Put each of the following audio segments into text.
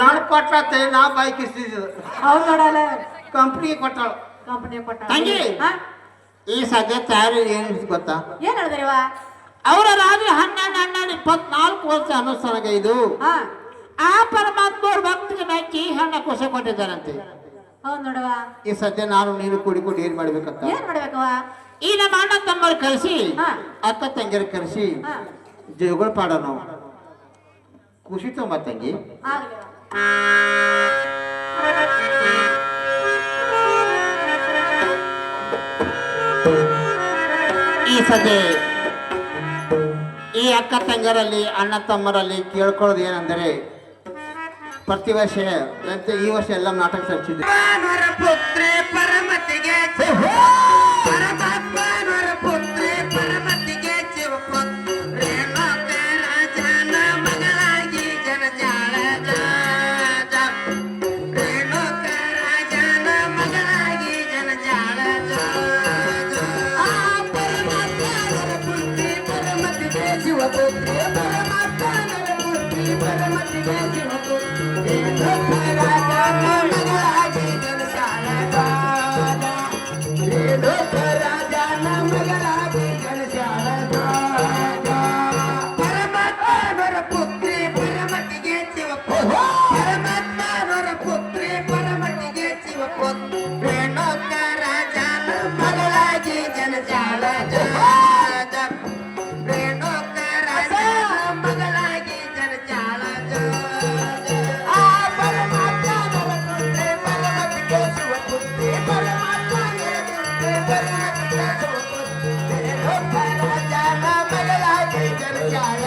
ನಾನು ಕೊಟ್ಲತ್ತೆ ನಾ ಬೈಕ್ ಇಸ್ತಿದ್ದು ಅವ್ರು ನೋಡಲ್ಲ ಕಂಪ್ನಿಗೆ ಕೊಟ್ಟಾಳು ಕಂಪನಿ ಕೊಟ್ಟ ತಂಗಿ ಈ ಸದ್ಯ ತಯಾರಿ ಏನು ಗೊತ್ತಾ ಏನ್ ಹೇಳಿದ್ರಿವ ಅವರ ರಾಜ 12 ವರ್ಷ ಅನುಷ್ಠಾನಗ ಇದು ಆ ಪರಮಾತ್ಮವ್ರ ಭಕ್ತಿಗೆ ಮೆಚ್ಚಿ ಹಣ್ಣ ಖುಷಿ ಕೊಟ್ಟಿದ್ದಾರಂತೆ ಹೌದ್ ನೋಡವ ಈ ಸದ್ಯ ನಾನು ನೀನು ಕೂಡಿಕೊಂಡು ಏನ್ ಮಾಡ್ಬೇಕಂತ ಏನ್ ಮಾಡ್ಬೇಕವ ಈ ನಮ್ಮ ಅಣ್ಣ ತಮ್ಮರು ಕರೆಸಿ ಅಕ್ಕ ತಂಗಿಯರು ಕರೆಸಿ ಜೋಗಳು ಪಾಡೋಣ ಖುಷಿ ತುಂಬ ತಂಗಿ ಈ ಸದ್ಯ ಈ ಅಕ್ಕ ತಂಗಿಯರಲ್ಲಿ ಅಣ್ಣ ತಮ್ಮರಲ್ಲಿ ಕೇಳ್ಕೊಳ್ಳೋದು ಏನಂದರೆ ಪ್ರತಿ ವರ್ಷ ಈ ವರ್ಷ ಎಲ್ಲ ನಾಟಕ ಸಲ್ಲಿಸಿದ್ವಿ ಪುತ್ರಿ ಪರಮತಿಗೆ ಪರಮಾತ್ಮನವರ ಪುತ್ರಿ ಪರಮತಿಗೆ ರೇಣುಕ ರಾಜನ ಮಗಳಾಗಿ ಜನಜಾಳ ರೇಣುಕ ರಾಜನ ಮಗಳಾಗಿ ಜನಜಾಳ ಪರಮಾತ್ಮನವರ ಪುತ್ರಿ ಪರಮತಿಗೆ ಶಿವಪುತ್ರಿ ಪರಮಾತ್ಮನವರ ಪುತ್ರಿ ಪರಮತಿಗೆ ಶಿವಪುತ್ರಿ ರಾಜನ ಮಗಳಾಗಿ ಜನಜಾಳ ರಾಜನ ಮಗಳಾಗಿ ಜನಜಾಳ ಪರಮಾತ್ಮನವರ ಪುತ್ರಿ ಪರಮತಿಗೆ ಶಿವಪುತ್ರ ಪರಮಾತ್ಮನವರ ಪುತ್ರಿ ಪರಮತಿಗೆ ಶಿವಪುತ್ರ ರೇಣುಕ ರಾಜನ ಮಗಳಾಗಿ ಜನಜಾಳ ರೇಣುಕ ರಾಜನ ಮಗಳಾಗಿ ಜನಜಾಳ ಪರಮಾತ್ಮನವರ ಪುತ್ರಿ ಪರಮತಿಗೆ ಶಿವಪುತ್ರಿ ಪರಮಾತ್ಮನವರ ಪುತ್ರಿ ಪರಮತಿಗೆ ಶಿವಪುತ್ರಿ ರೇಣುಕ ರಾಜನ ಮಗಳಾಗಿ ಜನಜಾಳ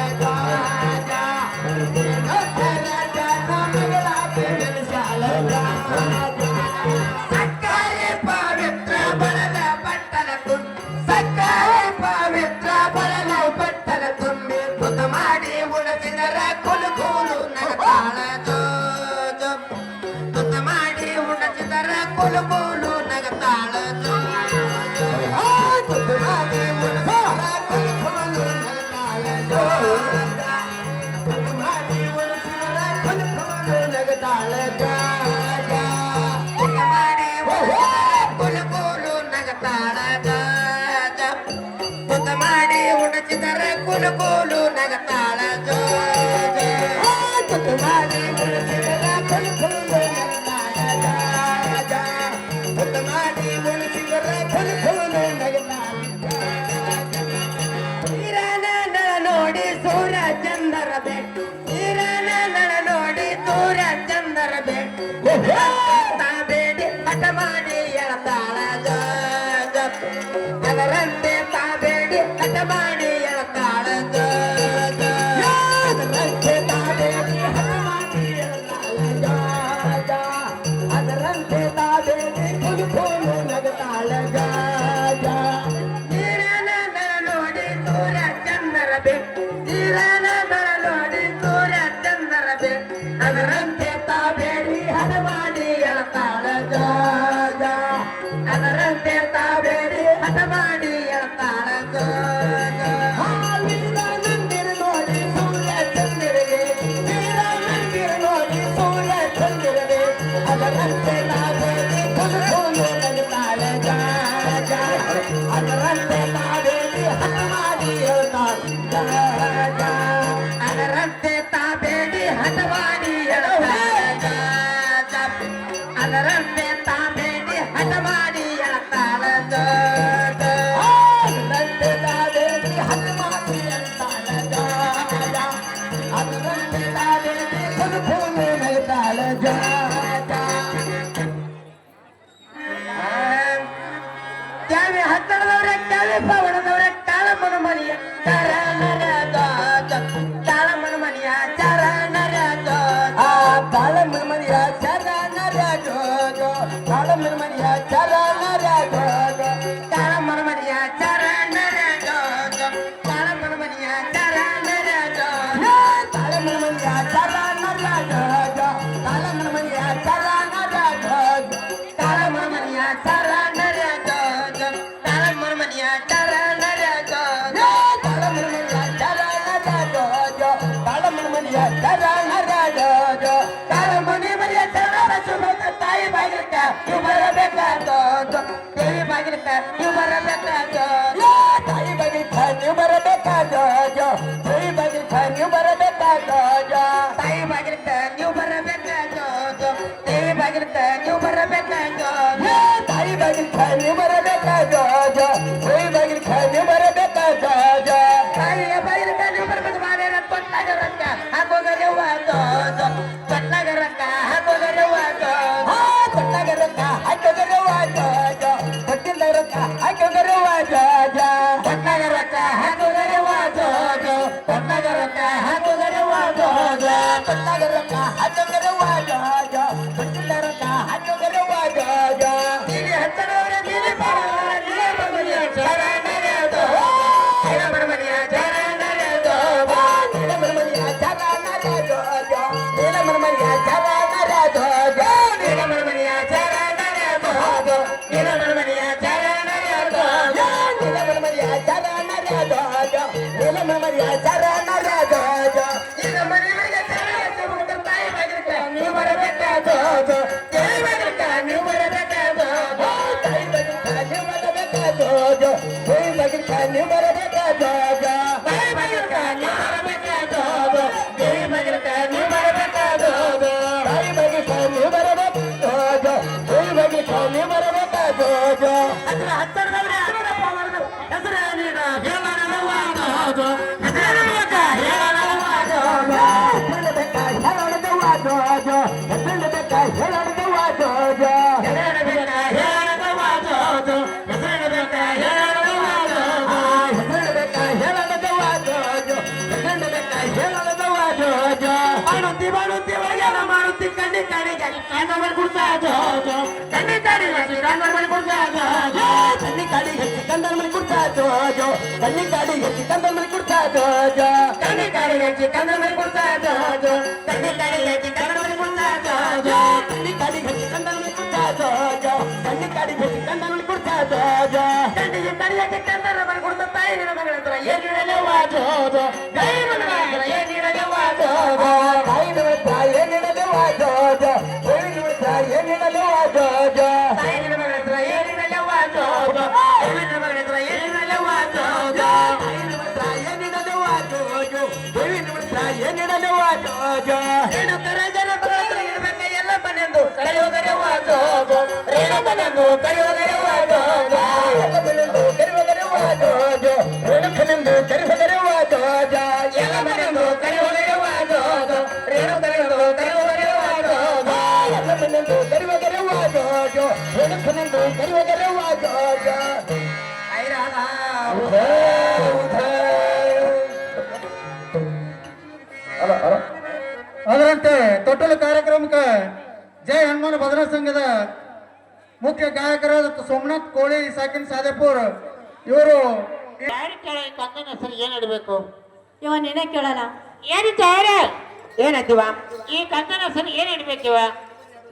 ಸಕ್ಕರೆ ಪವಿತ್ರ ಬಲದ ಬಟ್ಟಲ ತುಂಬಿ ಸಕ್ಕರೆ ಪವಿತ್ರ ಬಲದ ಬಟ್ಟಲ ತುಂಬಿ ತುತ ಮಾಡಿ ಉಣಸಿದರ ಕುಲುಕೂಲು ನಗತಾಳ ತುತ ಮಾಡಿ ಉಣಸಿದರ ಕುಲುಕೂಲು ನಗತಾಳ ತುತ ಮಾಡಿ ಉಣಸಿದರ ಕುಲುಕೂಲು ನಗತಾಳ ಮಾಡಿ ಉಣಚಿದರ ಕುಲುಕೂಲು ನಗತಾಳ ಮಾಡಿ ಉಣಿಸಿದರ ಕುಲುಕೂಲು ನಗತಾಳ ಮಾಡಿ ಉಣಿಸಿದರ ಕುಲುಕೂಲು ನಗತಾಳ ಹಿರನ ನಳ ನೋಡಿ ಸೂರ್ಯ ಚಂದರ ಬೆಟ್ಟು ಹಿರನ ನಳ ನೋಡಿ ಸೂರ್ಯ ಚಂದರ ಬೆಟ್ಟು ತಾಬೇಡಿ ಹಠ ಮಾಡಿ ಎಳತಾಳ ಅದರಂತೆ ತಾಬೇಡಿ ಹಠ ಮಾಡಿ ಎಳತಾಳ ಅದರಂತೆ ತಾಬೇಡಿ ಹಠ ಮಾಡಿ ಎಳತಾಳ ಅದರಂತೆ ತಾಬೇಡಿ ಕುಲುಕೂಲು ನಗತಾಳ ನೀರನ ನಳ ನೋಡಿ ಸೂರ್ಯ ಚಂದರ ಬೆಟ್ಟು ನೀರನ ನಳ ನೋಡಿ ಸೂರ್ಯ ಚಂದರ ಬೆಟ್ಟು ಅದರಂತೆ ತಾಬೇಡಿ ಹಠ ಮಾಡಿ ಎಳತಾಳ ಅದರಂತೆ ತಾಬೇಡಿ ಹಠ ಮಾಡಿ ಎಳತಾಳ ನಂದಿರ ನೋಡಿ ಸೂರ್ಯ ಚಂದಿರಗೆ ನಂದಿರ ನೋಡಿ ಸೂರ್ಯ ಚಂದಿರಗೆ ಅದರಂತೆ ತಾಬೇಡಿ ಕುಲುಕೂಲು ನಗತಾಳ ಅದರಂತೆ ತಾಬೇಡಿ ಹಠ ಮಾಡಿ ಎಳತಾಳ ಅದರಂತೆ ತಾಬೇಡಿ ಹಠ ಮಾಡಿ ಎಳತಾಳ ಅದರಂತೆ ತಾಬೇಡಿ ಹಠ ಮಾಡಿ ಎಳತಾಳ ಅದರಂತೆ ತಾಬೇಡಿ ಹಠ ಮಾಡಿ ಎಳತಾಳ ಅದರಂತೆ ತಾಬೇಡಿ ಕುಲುಕೂಲು ನಗತಾಳ ಕ್ಯಾವೆ ಹತ್ತರದವ್ರೆ ಕ್ಯಾವೆ ಪವನದವ್ರೆ ತಾಳಮನ ಮನಿಯ ತಾಳಮನ ಮನಿಯ ಚರಣರ ತಾಳಮನ ಮನಿಯ ಚರಣರ ತಾಳಮನ ಮನಿಯ ಚರಣರ ತಾಳಮನ ಮನಿಯ ಚರಣರ ತಾಳಮನ ಮನಿಯ ಚರಣರ ತಾಳಮನ ಮನಿಯ ಚರಣರ ತಾಳಮನ ಮನಿಯ ಚರಣರ ತಾಳಮನ ಮನಿಯ ಚರಣರ ತಾಳಮನ ಮನಿಯ ಚರ ತಾಯಿ ಬಾಗಿಲಕ್ಕ ನೀವು ಬರಬೇಕಾದೋ ದೇವಿ ಬಾಗಿಲಕ್ಕ ನೀವು ಬರಬೇಕಾದೋ ತಾಯಿ ಬಾಗಿಲಕ್ಕ ನೀವು ಬರಬೇಕಾದೋ ದೇವಿ ಬಾಗಿಲಕ್ಕ ನೀವು ಬರಬೇಕಾದೋ ತಾಯಿ ಬಾಗಿಲಕ್ಕ ನೀವು ಬರಬೇಕಾದೋ ದೇವಿ ಬಾಗಿಲಕ್ಕ ನೀವು ಬರಬೇಕಾದೋ ತಾಯಿ ಬಾಗಿಲಕ್ಕ ನೀವು ಬರಬೇಕಾದೋ ದೇವಿ ಬಾಗಿಲಕ್ಕ ನೀವು ಬರಬೇಕಾದೋ ತಾಯಿಯ ಬಾಗಿಲಕ್ಕ ನೀವು ಬರಬೇಕು ಮಾಡ್ಯಾರ ತೊಟ್ಟಾಗ ರೊಕ್ಕ ಹಾಕೋಗರೆ ವಾದೋ ತೊಟ್ಟಾಗ ರೊಕ್ಕ ಹಾಕೋಗರೆ ವಾದೋ ತೊಟ್ಟಾಗ ರೊಕ್ಕ ಹಾಕೋಗರೆ ವಾದೋ ತೊಟ್ಟಿಂದ ರೊಕ್ಕ ಹಾಕೋಗರೆ ವಾದೋ ತೊಟ್ಟಾಗ ರೊಕ್ಕ ಹಾಕೋಗರೆ ವಾದೋ ತೊಟ್ಟಾಗ ರೊಕ್ಕ ಹಾಕೋಗರೆ ವಾದೋ ತೊಟ್ಟಾಗ ರೊಕ್ಕ ಹಾಕೋಗರೆ ವಾದೋ ತೊಟ್ಟಿಂದ ರೊಕ್ಕ ಹಾಕೋಗರೆ ವಾದೋ ನೀನು ಹತ್ತನವರ ನೀನು ಬರವರ ನೀನು ಬರಬರಿಯ ಚರಣರೆದೋ ನೀನು ಬರಬರಿಯ ಚರಣರೆದೋ ನೀನು ಬರಬರಿಯ ಚರಣರೆದೋ ನೀನು ಬರಬರಿಯ ಚರಣರೆದೋ ನೀನು ಬರಬರಿಯ ಚರಣರೆದೋ ನೀನು ಬರಬರಿಯ ಚರಣರೆದೋ ನೀನು ಬರಬರಿಯ ಚರಣರೆದೋ ನೀನು ಬರಬರಿಯ ಚರಣರೆದೋ ನೀನು ಮನೆಗೆ ಚರಣರೆದೋ ತಾಯಿ ಬಾಗಿಲಕ್ಕ ನೀವು ಬರಬೇಕಾದೋ ದೇವಿ ಬಾಗಿಲಕ್ಕ ನೀವು ಬರಬೇಕಾದೋ ತಾಯಿ ಬಾಗಿಲಕ್ಕ ನೀವು ಬರಬೇಕಾದೋ ದೇವಿ ಬಾಗಿಲಕ್ಕ ನೀವು ಬರಬೇಕಾದೋ ತಾಯಿ ಬಾಗಿಲಕ್ಕ ನೀವು ಬರಬೇಕಾದೋ ದೇವಿ ಬಾಗಿಲಕ್ಕ ನೀವು ಬರಬೇಕಾದೋ ತಾಯಿ ಬಾಗಿಲಕ್ಕ ನೀವು ಬರಬೇಕಾದೋ ದೇವಿ ಬಾಗಿಲಕ್ಕ ನೀವು ಬರಬೇಕಾದೋ ಅದರ ಹತ್ತರದವರೇ ಅದರಪ್ಪ ವರದ ಹೆಸರೇ ನೀನ ಹೇಳನವಾದೋ ಹೆಸರೇನಬೇಕ ಹೇಳನವಾದೋ ಹೇಳಬೇಕ ಹೇಳನವಾದೋ ಹೆಸರೇನಬೇಕ ಹೇಳನವಾದೋ ಹೆಸರೇನಬೇಕ ಹೇಳನವಾದೋ ಹೆಸರೇನಬೇಕ ಹೇಳನವಾದೋ ಹೆಸರೇನಬೇಕ ಹೇಳನವಾದೋ ಹೆಸರೇನಬೇಕ ಹೇಳನವಾದೋ ಮಾಡುತ್ತಿ ಮಾಡುತ್ತಿ ಒಳಗೆಲ್ಲ ಮಾಡುತ್ತಿ ಕಣ್ಣಿ ಕಣ್ಣಿಗೆ ಕಾಂದ ಮಾಡಿ ಕೊಡ್ತಾದೋ ಕಣ್ಣಿ ಕಣ್ಣಿಗೆ ಕಾಂದ ಮಾಡಿ ಕೊಡ್ತಾದೋ ಕಣ್ಣಿ ಕಣ್ಣಿಗೆ ಕಂದ ಮಾಡಿ ಕೊಡ್ತಾದೋ ಕಣ್ಣಿ ಕಣ್ಣಿಗೆ ಕಂದ ಮಾಡಿ ಕೊಡ್ತಾದೋ ಕಣ್ಣಿ ಕಣ್ಣಿಗೆ ಕಂದ ಮಾಡಿ ಕೊಡ್ತಾದೋ ಕಣ್ಣಿ ಕಣ್ಣಿಗೆ ಕಂದ ಮಾಡಿ ಕೊಡ್ತಾದೋ ಕಣ್ಣಿ ಕಣ್ಣಿಗೆ ಕಂದ ಮಾಡಿ ಕೊಡ್ತಾದೋ ಕಣ್ಣಿ ಕಣ್ಣಿಗೆ ಕಂದ ಮಾಡಿ ಕೊಡ್ತಾದೋ ಕಣ್ಣಿಗೆ ಕಣ್ಣಿಗೆ ಕಂದ ಮಾಡಿ ಕೊಡ್ತಾ ತಾಯಿ ನಿನ್ನ ಮಗಳ ಹತ್ರ ಏನಿರಲೇ ವಾದೋ ತಾಯಿ ನನ್ನ ಮಗಳ ಹತ್ರ ಏನಿರಲೇ ವಾದೋ ತಾಯಿ ನನ್ನ ಹತ್ರ ಏನಿರಲೇ ವಾದೋ ದೇವಿ ನನ್ನ ಹತ್ರ ಏನಿರಲೇ ವಾದೋ ತಾಯಿ ನನ್ನ ಮಗಳ ಹತ್ರ ಏನಿರಲೇ ವಾದೋ ದೇವಿ ನನ್ನ ಮಗಳ ಹತ್ರ ಏನಿರಲೇ ವಾದೋ ತಾಯಿ ನನ್ನ ಹತ್ರ ಏನಿರಲೇ ವಾದೋ ದೇವಿ ನನ್ನ ಹತ್ರ ಏನಿರಲೇ ವಾದೋ ರೇಣು ಕರಜನ ಬರೋದ್ರ ಇರಬೇಕ ಎಲ್ಲ ಮನೆಂದು ಕರೆಯೋಗರೆ ವಾದೋ ರೇಣು ಮನೆಂದು ಕರೆಯೋಗರೆ ವಾದೋ ಎಲ್ಲ ಮನೆಂದು ಕರೆಯೋಗರೆ ವಾದೋ ರೇಣು ಮನೆಂದು ಕರೆಯೋಗರೆ ವಾದೋ ಎಲ್ಲ ಮನೆಂದು ಕರೆಯೋಗರೆ ವಾದೋ ರೇಣು ಮನೆಂದು ಕರೆಯೋಗರೆ ವಾದೋ ಎಲ್ಲ ಮನೆಂದು ಕರೆಯೋಗರೆ ವಾದೋ ರೇಣು ಮನೆಂದು ಕರೆಯೋಗರೆ ವಾದೋ ಐರಾಗ ಅದರಂತೆ ತೊಟ್ಟಲು ಕಾರ್ಯಕ್ರಮಕ್ಕೆ ಜೈ ಹನುಮಾನ ಭಜನಾ ಸಂಘದ ಮುಖ್ಯ ಗಾಯಕರಾದ ಸೋಮನಾಥ್ ಕೋಳಿ ಸಾಕಿನ್ ಸಾದೇಪುರ್ ಇವರು ಕಂದನ ಹೆಸರು ಏನ್ ಇಡಬೇಕು ಇವ ನೀನೇ ಕೇಳೋಣ ಏನಿದ್ದಾರೆ ಏನಂತೀವ ಈ ಕಂದನ ಹೆಸರು ಏನ್ ಇಡ್ಬೇಕಿವ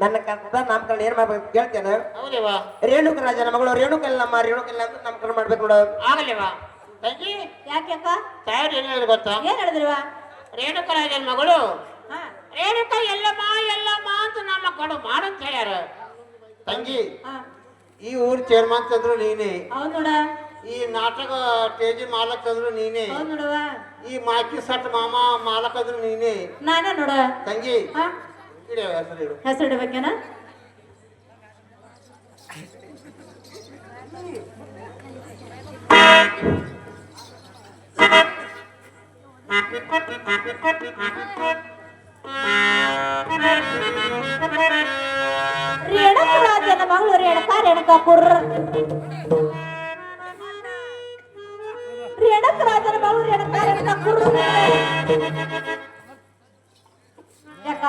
ನನ್ನ ಕನ್ನಡ ನಾಮಕರಣ ಏನ್ ಮಾಡ್ಬೇಕು ಕೇಳ್ತೇನೆ ಹೌದಿವ ರೇಣುಕ ರಾಜನ ಮಗಳು ರೇಣುಕಲ್ಲಮ್ಮ ರೇಣುಕಲ್ಲ ಅಂತ ನಾಮಕರಣ ಮಾಡ್ಬೇಕು ನೋಡು ಆಗಲಿವ ತಂಗಿ ಯಾಕೆಕ್ಕ ತಾಯವ್ರು ಏನ್ ಹೇಳಿದ್ರು ಗೊತ್ತಾ ಏನ್ ಹೇಳಿದ್ರಿವ ರೇಣುಕರಾಜನ ಮಗಳು ಹಾ ರೇಣುಕ ಎಲ್ಲಮ್ಮ ಎಲ್ಲಮ್ಮ ಅಂತ ನಮ್ಮ ಕಡು ಮಾಡಂತ ಹೇಳ್ಯಾರ ತಂಗಿ ಹಾ ಈ ಊರ್ ಚೇರ್ಮನ್ ತಂದ್ರು ನೀನೇ ಹೌದ್ ನೋಡ ಈ ನಾಟಕ ಟೇಜಿ ಮಾಲಕ್ ತಂದ್ರು ನೀನೇ ಹೌದ್ ನೋಡವ ಈ ಮಾಕಿ ಸಟ್ ಮಾಮ ಮಾಲಕ್ ಅಂದ್ರು ನೀನೇ ನಾನೇ ನೋಡ ತಂಗಿ ಹಾ ಇಡೋ ಹೆಸರು ಇಡು ಹೆಸರು ಇಡ್ಬೇಕೇನ ರೇಣುಕ ರಾಜನ ಮಗಳು ರೇಣುಕ ಕುರ್ರ ರೇಣುಕ ರಾಜನ ಮಗಳು ರೇಣುಕ ಕುರ್ರ ಯಾಕ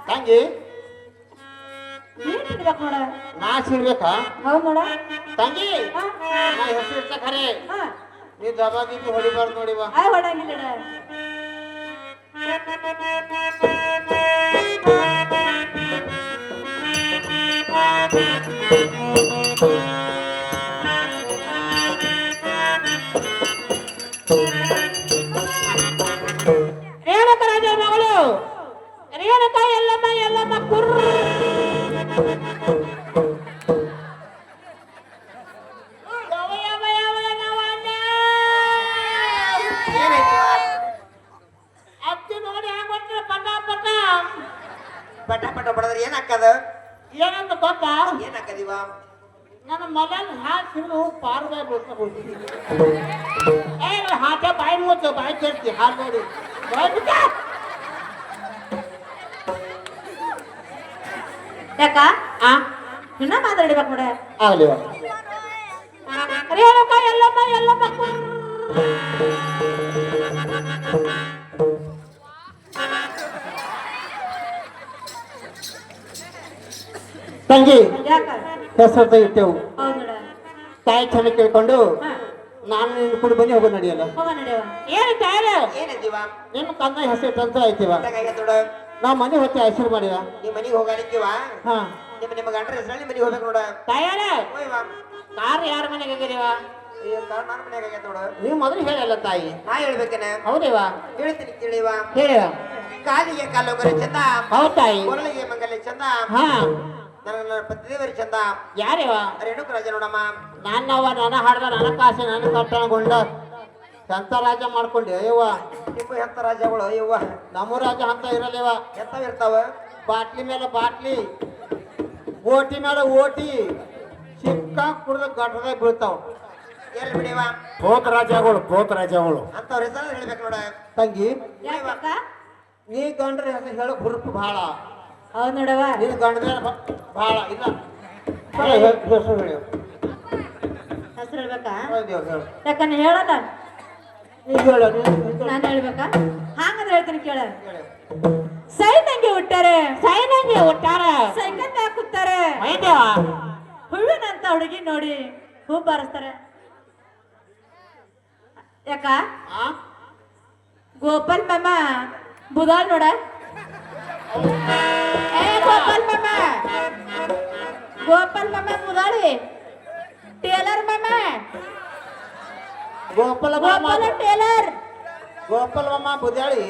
ತಂಗಿ ನೀನ್ ಇಡ್ಬೇಕು ನೋಡ ನಾ ಸಿಡ್ಬೇಕಾ ಹೌದ್ ನೋಡ ತಂಗಿ ಹಾ ನಾ ಹೆಸರು ಇರ್ತ ಖರೆ ಹಾ ನೀ ದಬಾಗಿದ್ದು ಹೊಡಿಬಾರ್ದು ನೋಡಿವ ಆಯ್ ಹೊಡಂಗಿಲ್ಲ ರೇಣುಕ ರಾಜ ಮಗಳು ರೇಣುಕ ಎಲ್ಲಮ್ಮ ಎಲ್ಲಮ್ಮ ಕುರ್ರ ಪಟ ಪಟ ಪಟ ಬಡದ್ರೆ ಏನಾಕದ ಏನಂತ ಗೊತ್ತಾ ಏನಾಕದಿವ ನನ್ನ ಮನೆಯಲ್ಲಿ ಹಾಲು ಪಾರ್ವೆ ಬಿಡ್ಸ್ಕೊಂಡು ಏ ಹಾಟೆ ಬಾಯಿ ಮುಚ್ಚು ಬಾಯಿ ಕೇಳ್ತಿ ಹಾಲು ನೋಡಿ ಯಾಕ ಆ ಇನ್ನ ಮಾತಾಡ್ಬೇಕು ನೋಡ ಆಗ್ಲಿವ ರೇಣುಕ ಎಲ್ಲಮ್ಮ ಎಲ್ಲಮ್ಮ ತಂಗಿ ಯಾಕ ಹೆಸರು ಇಟ್ಟೆವು ಹೌದ್ ನೋಡ ತಾಯಿ ಚೆನ್ನ ಕೇಳ್ಕೊಂಡು ಹಾ ನಾನು ನಿನ್ನ ಕೂಡ ಬನ್ನಿ ಹೋಗೋ ನಡಿಯಲ್ಲ ಹೋಗ ನಡೆಯವ ಏನು ತಾಯಿ ಏನದಿವ ನಿಮ್ಮ ಕನ್ನ ಹೆಸರು ತಂತ ಐತಿವ ನೋಡ ನಾವು ಮನೆ ಹೊತ್ತೆ ಹೆಸರು ಮಾಡಿವ ನೀ ಮನಿಗೆ ಹೋಗಾಲಿಕ್ಕಿವ ಹಾ ನಿಮ್ಮ ಗಂಡ್ರ ಹೆಸರಲ್ಲಿ ಮನಿಗೆ ಹೋಗ್ಬೇಕು ನೋಡ ತಾಯಾರ ಹೋಯ್ವ ಕಾರ್ ಯಾರ ಮನೆಗೆ ಹೋಗಿರಿವ ಅಯ್ಯೋ ಕಾರಣ ನನ್ನ ಮನ್ಯಾಗ ಆಗೈತೆ ನೋಡು ನೀವು ಮೊದಲು ಹೇಳಿಲ್ಲ ತಾಯಿ ನಾ ಹೇಳ್ಬೇಕೇನ ಹೌದೇವ ಹೇಳ್ತೀನಿ ತಿಳಿವ ಹೇಳಿವ ಕಾಲಿಗೆ ಕಾಲೋಗರೆ ಚಂದ ಹೌದ್ ತಾಯಿ ಕೊರಳಿಗೆ ಮಂಗಲ್ಯ ಚಂದ ಹಾ ನನ್ನ ಪತಿದೇವರಿ ಚಂದ ಯಾರಿವ ರೇಣುಕ ರಾಜ ನೋಡಮ್ಮ ನನ್ನವ್ವ ನನ್ನ ಹಾಡ್ದ ನನ್ನ ಕಾಸೆ ನನ್ನ ಕಟ್ಟಣಗೊಂಡ ಎಂತ ರಾಜ ಮಾಡ್ಕೊಂಡೆ ಅಯ್ಯವ್ವ ನಿಮ್ಮ ಎಂತ ರಾಜಗಳು ಅಯ್ಯವ್ವ ನಮ್ಮ ರಾಜ ಅಂತ ಇರಲಿವ ಎಂತವ್ ಇರ್ತಾವ ಬಾಟ್ಲಿ ಮೇಲೆ ಬಾಟ್ಲಿ ಓಟಿ ಮೇಲೆ ಓಟಿ ಚಿಕ್ಕ ಕುಡ್ದ ಗಟ್ಟದಾಗ ಬೀಳ್ತಾವ ಎಲ್ಲಿ ಬಿಡಿವ ಕೋತ ರಾಜಗಳು ಅಂತವ್ರ ಹೆಸರು ಹೇಳ್ಬೇಕು ನೋಡ ತಂಗಿ ಯಾಕ ನೀ ಗಂಡ್ರ ಹೆಸರು ಹೇಳೋ ಹುರುಪು ಭಾಳ ಹೌದ್ ನೋಡವ ನೀನು ಗಂಡದ ಭಾಳ ಇಲ್ಲ ಹೆಸರು ಹೇಳಿ ಹೆಸರು ಹೇಳ್ಬೇಕಾ ಹೇಳು ಯಾಕಂದ್ರೆ ಹೇಳಲ್ಲ ಈಗ ಹೇಳು ನಾನು ಹೇಳ್ಬೇಕಾ ಹಾಗಂದ್ರೆ ಹೇಳ್ತೀನಿ ಕೇಳ ಸೈನಂಗೆ ಹುಟ್ಟಾರೆ ಸೈನಂಗೆ ಹುಟ್ಟಾರ ಸೈಕಲ್ ಹಾಕುತ್ತಾರೆ ಐದೇವ ಹುಳುನಂತ ಹುಡುಗಿ ನೋಡಿ ಹೂ ಬಾರಿಸ್ತಾರೆ ಯಾಕ ಗೋಪಾಲ್ ಮಾಮ ಬುಧಾಳ್ ನೋಡ ಏ ಗೋಪಾಲ್ ಮಾಮ ಬುಧಾಳಿ ಟೇಲರ್ ಮಾಮ ಗೋಪಾಲ ಗೋಪಾಲ ಟೇಲರ್ ಗೋಪಾಲ ಮಾಮ ಬುದ್ಯಾಳಿ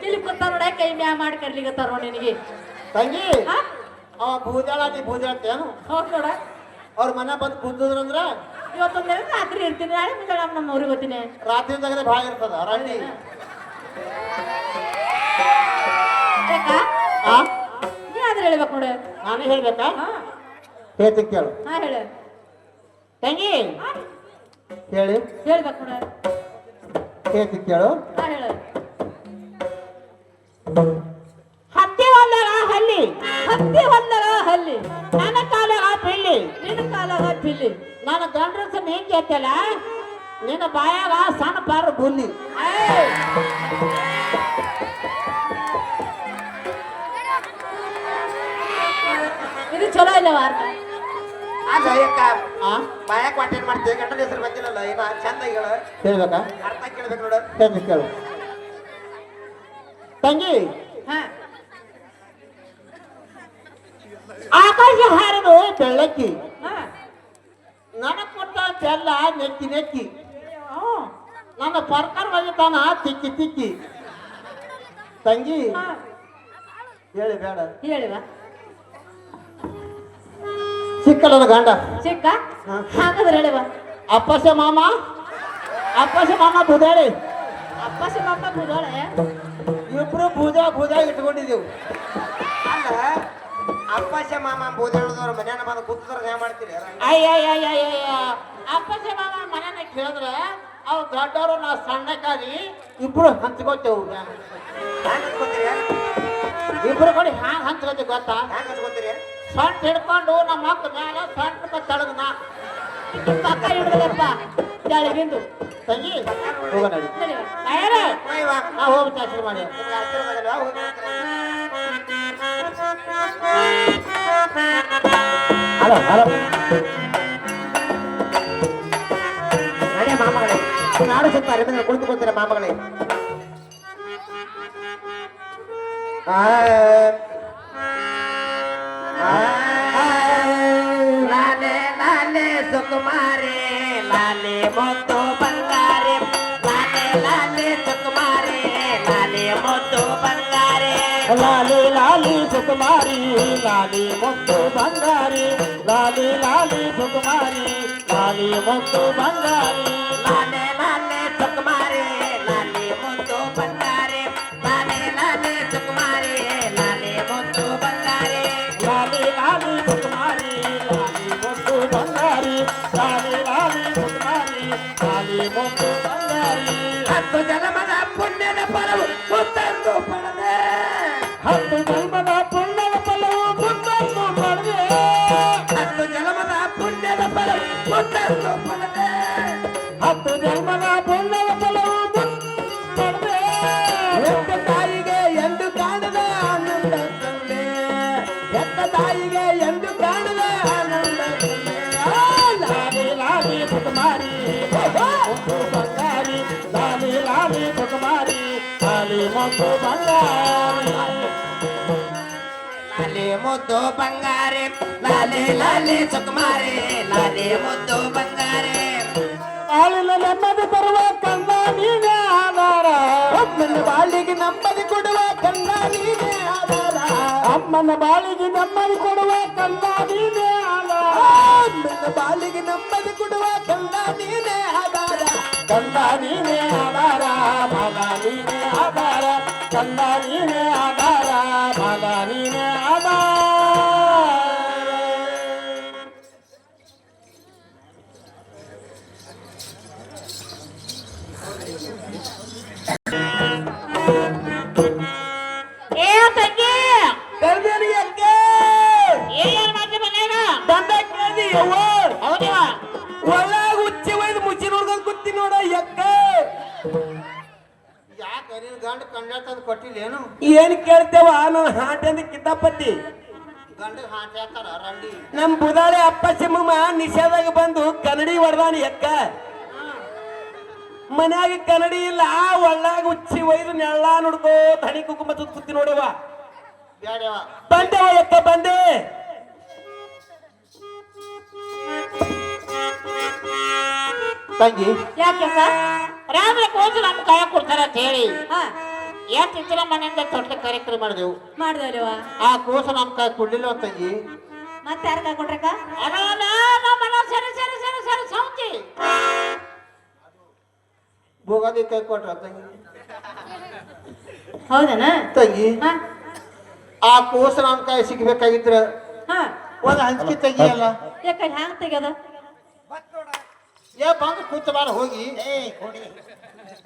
ಇಲ್ಲಿ ಕೂತ ನೋಡ ಕೈ ಮ್ಯಾ ಮಾಡಿ ಕರ್ಲಿಗತ್ತಾರ ನೋಡಿ ನಿನಗೆ ತಂಗಿ ಹಾ ಅವ ಬೂದ್ಯಾಳ ನೀ ಬೂದ್ಯಾಳ್ತೇನು ಹೌದ್ ನೋಡ ಅವ್ರ ಮನೆ ಬಂದು ಕುಂತದ್ರಂದ್ರ ಇವತ್ತೊಂದ್ ದಿನ ರಾತ್ರಿ ಇರ್ತೀನಿ ನಾಳೆ ಮುಂಜಾನೆ ನಮ್ಮ ಊರಿಗೆ ಹೋಗ್ತೀನಿ ರಾತ್ರಿ ತೆಗೆದ ಭಾಳ ಇರ್ತದ ರಂಡಿ ಯಾಕ ಆ ನೀ ಆದ್ರೆ ಹೇಳ್ಬೇಕು ನೋಡ ನಾನೇ ಹೇಳ್ಬೇಕಾ ಹಾ ಹೇಳ್ತಿ ಕೇಳು ಹಾ ಹೇಳ ತಂಗಿ ಹೇಳಿ ಹೇಳ್ಬೇಕು ನೋಡ ಹೇಳ್ತಿ ಕೇಳು ಹಾ ಹೇಳ ಹತ್ತಿ ಹೊಲ್ದಾಗ ಹಲ್ಲಿ ಹತ್ತಿ ಹೊಲ್ದಾಗ ಹಲ್ಲಿ ನನ್ನ ಕಾಲಾಗ ಪಿಳ್ಳಿ ನಿನ್ನ ಕಾಲಾಗ ಪಿಲ್ಲಿ ನನ್ನ ಗಂಡ್ರಸ ನೀನ್ ಕೇಳ್ತಲ್ಲ ನಿನ್ನ ಬಾಯಾಗ ಸಣ್ಣ ಪಾರ ಬುಲ್ಲಿ ಏಯ್! ಇದು ಚಲೋ ಇಲ್ಲವ ಅರ್ಥ ಅಲ್ಲ ಯಾಕ ಆ ಬಾಯಾಕ ವಾಟೇನ್ ಮಾಡ್ತೀವಿ ಗಂಡನ ಹೆಸರು ಬಂದಿಲ್ಲಲ್ಲ ಏನ ಚಂದ ಹೇಳ ಹೇಳ್ಬೇಕಾ ಅರ್ಥ ಕೇಳ್ಬೇಕು ನೋಡು ಹೇಳ್ತಿ ಕೇಳು ತಂಗಿ ಹಾ ಆಕಾಶ ಹಾರದು ಬೆಳ್ಳಕ್ಕಿ ಹಾ ನನಗ್ ಕೊಟ್ಟ ಬೆಲ್ಲ ನೆಕ್ಕಿ ನೆಕ್ಕಿ ಹ್ಞೂ. ನನ್ನ ಪರ್ಕರ್ ಒಗಿತಾನ ತಿಕ್ಕಿ ತಿಕ್ಕಿ ತಂಗಿ ಹಾ. ಹೇಳಿ ಬೇಡ ಹೇಳಿವ ಸಿಕ್ಕಲ್ಲ ಗಂಡ ಚಿಕ್ಕ ಹಾ. ಹಾಗಾದ್ರೆ ಹೇಳಿವ ಅಪ್ಪಸೆ ಮಾಮ ಬುದಾಳಿ ಅಪ್ಪಾಸಿ ಮಮ್ಮ ಬುದೋಳೆ ಇಬ್ರು ಭೂಜ ಇಟ್ಕೊಂಡಿದ್ದೀವಿ ಅಲ್ಲ ಅಪ್ಪಾಶ ಮಾಮ ಬೋಧ ಹೇಳುದವ್ರ ಮನ್ಯಾನ ಬಂದು ಕೂತದ್ರ ಏನ್ ಮಾಡ್ತೀರಿ ಅಯ್ಯ ಅಪ್ಪಸೆ ಮಾಮ ಮನೆನ ಕೇಳಿದ್ರೆ ಅವ್ರು ದೊಡ್ಡವರು ನಾವು ಸಣ್ಣಕ್ಕಾಗಿ ಇಬ್ರು ಹಂಚ್ಕೋತೇವು ಹ್ಯಾಂಗ ಹಚ್ಕೋತೀರಿ ಇಬ್ರು ಕೊಡಿ ಹ್ಯಾಂಗ ಹಂಚ್ಕೋತೀವಿ ಗೊತ್ತಾ ಹ್ಯಾಂಗ ಹಚ್ಕೋತೀರಿ ಸೊಂಟ ಹಿಡ್ಕೊಂಡು ನಮ್ಮ ಮಕ್ಳ ಮೇಲೆ ಸೊಂಟ ತಳಗ ನಾ ಪಕ್ಕ ಹಿಡಿದಲ್ಲಪ್ಪ ಜಾಳಿಗಿಂದು ತಂಗಿ ಹೋಗ ನಡಿ ಹೇಳಿವ ತಯಾರೇ ಹೋಯ್ವ ನಾ ಹೋಗ್ಬಿಟ್ಟು ಹೆಸರು ಮಾಡಿ ನಿಮ್ಗೆ ಆಶೀರ್ವಾದಗಲ್ವಾ ಹೋಗಿ ಹಲೋ ನಡೆ ಮಾಮಗಳೇ ನಾಡು ಸ್ವಲ್ಪ ಅರಬಿಂದ ಕುಳಿತುಕೊಳ್ತೀರ ಮಾಮಗಳೇ ಲಾಲೆ ಲಾಲೆ ಸುಕುಮಾರಿ ಲಾಲೆ ಮುತ್ತು ಬಂಗಾರಿ ಲಾಲೆ ಲಾಲೆ ಸುಕುಮಾರಿ ಲಾಲೆ ಮುತ್ತು ಬಂಗಾರಿ ಲಾಲಿ ಲಾಲಿ ಸುಕುಮಾರಿ ಲಾಲಿ ಮುತ್ತು ಬಂಗಾರಿ ಲಾಲಿ ಲಾಲಿ ಸುಕುಮಾರಿ ಲಾಲಿ ಮುತ್ತು ಬಂಗಾರಿ ಲಾಲೆ ಲಾಲೆ ಸುಕುಮಾರಿ ಲಾಲೆ ಮುತ್ತು ಬಂಗಾರಿ ಲಾಲೆ ಲಾಲೆ ಸುಕುಮಾರಿ ಪುಣ್ಯದ ಫಲವು ಮುತ್ತನ್ನು ಪಡೆದೆ ಹತ್ತು ಜನ್ಮದ ಪುಣ್ಯದ ಫಲವು ಮುತ್ತನ್ನು ಪಡೆದೆ ಹತ್ತು ಜನ್ಮದ ಪುಣ್ಯದ ಫಲವು ಮುತ್ತನ್ನು ಪಡೆದೆ ಹತ್ತು ಜನ್ಮದ ಪುಣ್ಯದ ಫಲವು ಪಡೆದೆ ಹೆತ್ತ ತಾಯಿಗೆ ಎಂದು ಕಾಣದ ಆನಂದ ತಂದೆ ಹೆತ್ತ ತಾಯಿಗೆ ಎಂದು ಕಾಣದ ಆನಂದ ತಂದೆ ಲಾಲಿ ಲಾಲಿ ಸುಕುಮಾರಿ ಮುತ್ತು ಬಂಗಾರಿ ಲಾಲಿ ಲಾಲಿ ಸುಕುಮಾರಿ ಲಾಲಿ ಮುತ್ತು ಬಂಗಾರಿ ಲಾಲಿ ಮುದ್ದು ಬಂಗಾರೆ ಲಾಲಿ ಲಾಲಿ ಸುಕುಮಾರಿ ಲಾಲಿ ಮುದ್ದು ಬಂಗಾರೆ ಹಾಲಿನ ನೆಮ್ಮದಿ ತರುವ ಕಂದ ನೀನೇ ಆಧಾರ ಅಮ್ಮನ ಬಾಳಿಗೆ ನಂಬದಿ ಕೊಡುವ ಕಂದ ನೀನೇ ಆಧಾರ ಅಮ್ಮನ ಬಾಳಿಗೆ ನೆಮ್ಮದಿ ಕೊಡುವ ಕಂದ ನೀನೇ ಆಧಾರ ಅಮ್ಮನ ಬಾಳಿಗೆ ನಂಬದಿ ಕೊಡುವ ಕಂದ ನೀನೇ ಆಧಾರ ಕಂದ ನೀನೇ ಆಧಾರ ಮಗ ನೀನೇ ಆಧಾರ ಕಂದ ನೀನೇ ಆಧಾರ ಮಗ ನೀನೇ ಆಧಾರ ಏ ತಂಗಿ ಕರ್ದೇನಿ ಅಕ್ಕೆ ಏನ್ ಮಾಡ್ತಿ ಮನ್ಯಾಗ ಬಂದ ಕೇಳಿ ಅವ್ವ ಹೌದಿವ ಒಳಗ ಹುಚ್ಚಿ ಒಯ್ದು ಮುಚ್ಚಿ ನೋಡ್ಕೊಂಡ್ ಕೂತಿ ನೋಡ ಅಕ್ಕ ಯಾಕೆ ನಿನ್ ಗಂಡ ಕಂಡ ತಂದು ಕೊಟ್ಟಿಲ್ಲೇನು ಏನ್ ಕೇಳ್ತೇವ ನಾನು ಹಾಟಂದ ಕಿತಾಪತಿ ಗಂಡ ಹಾಕಿ ಹಾಕ್ತಾರ ರಂಡಿ ನಮ್ ಬುದಾಳೆ ಅಪ್ಪ ಸಿಮ್ಮಮ್ಮ ನಿಷೇಧಾಗ ಬಂದು ಕನ್ನಡಿ ಹೊಡ್ದಾನಿ ಅಕ್ಕ ಮನ್ಯಾಗ ಕನ್ನಡಿ ಇಲ್ಲ ಒಳ್ಳಾಗ ಹುಚ್ಚಿ ಒಯ್ದು ನೆಳ್ಳ ನೋಡ್ಕೋ ಹಣಿ ಕುಂಕುಮ ಸುತ್ತ ಕೂತಿ ನೋಡವ ಬ್ಯಾಡವ ಬಂದೆವ ಅಕ್ಕ ಬಂದೆ ತಂಗಿ ಯಾಕಕ್ಕ ರಾಮ ಕೋಚು ನಮ್ಮ ಕೈ ಕೊಡ್ತಾರ ಅಂತ ಹೇಳಿ ಹಾ ಎಷ್ಟು ಇತರ ಮನೆಯಿಂದ ತೊಟ್ಟ ಕಾರ್ಯಕ್ರಮ ಮಾಡಿದೆವು ಮಾಡ್ದಲ್ವ ಆ ಕೋಸು ನಮ್ಮ ಕೈ ಕೊಡ್ಲಿಲ್ಲ ತಂಗಿ ಮತ್ತೆ ಯಾರ ಕೊಟ್ರಕ್ಕ ಸರಿ ಸರಿ ಸರಿ ಸರಿ ಸೌಂತಿ ಭೋಗಾದಿ ಕೈ ಕೊಟ್ರ ತಂಗಿ ಹೌದನ ತಂಗಿ ಹಾ ಆ ಕೋಸು ನಮ್ಮ ಕೈ ಸಿಗ್ಬೇಕಾಗಿದ್ರ ಹಾ ಒಂದು ಹಂಚಿಕೆ ತೆಗಿಯಲ್ಲ ಯಾಕೆ ಹ್ಯಾಂಗ ತೆಗ್ಯದ ಏ ಬಂದು ಕೂತ ಬಾರ ಹೋಗಿ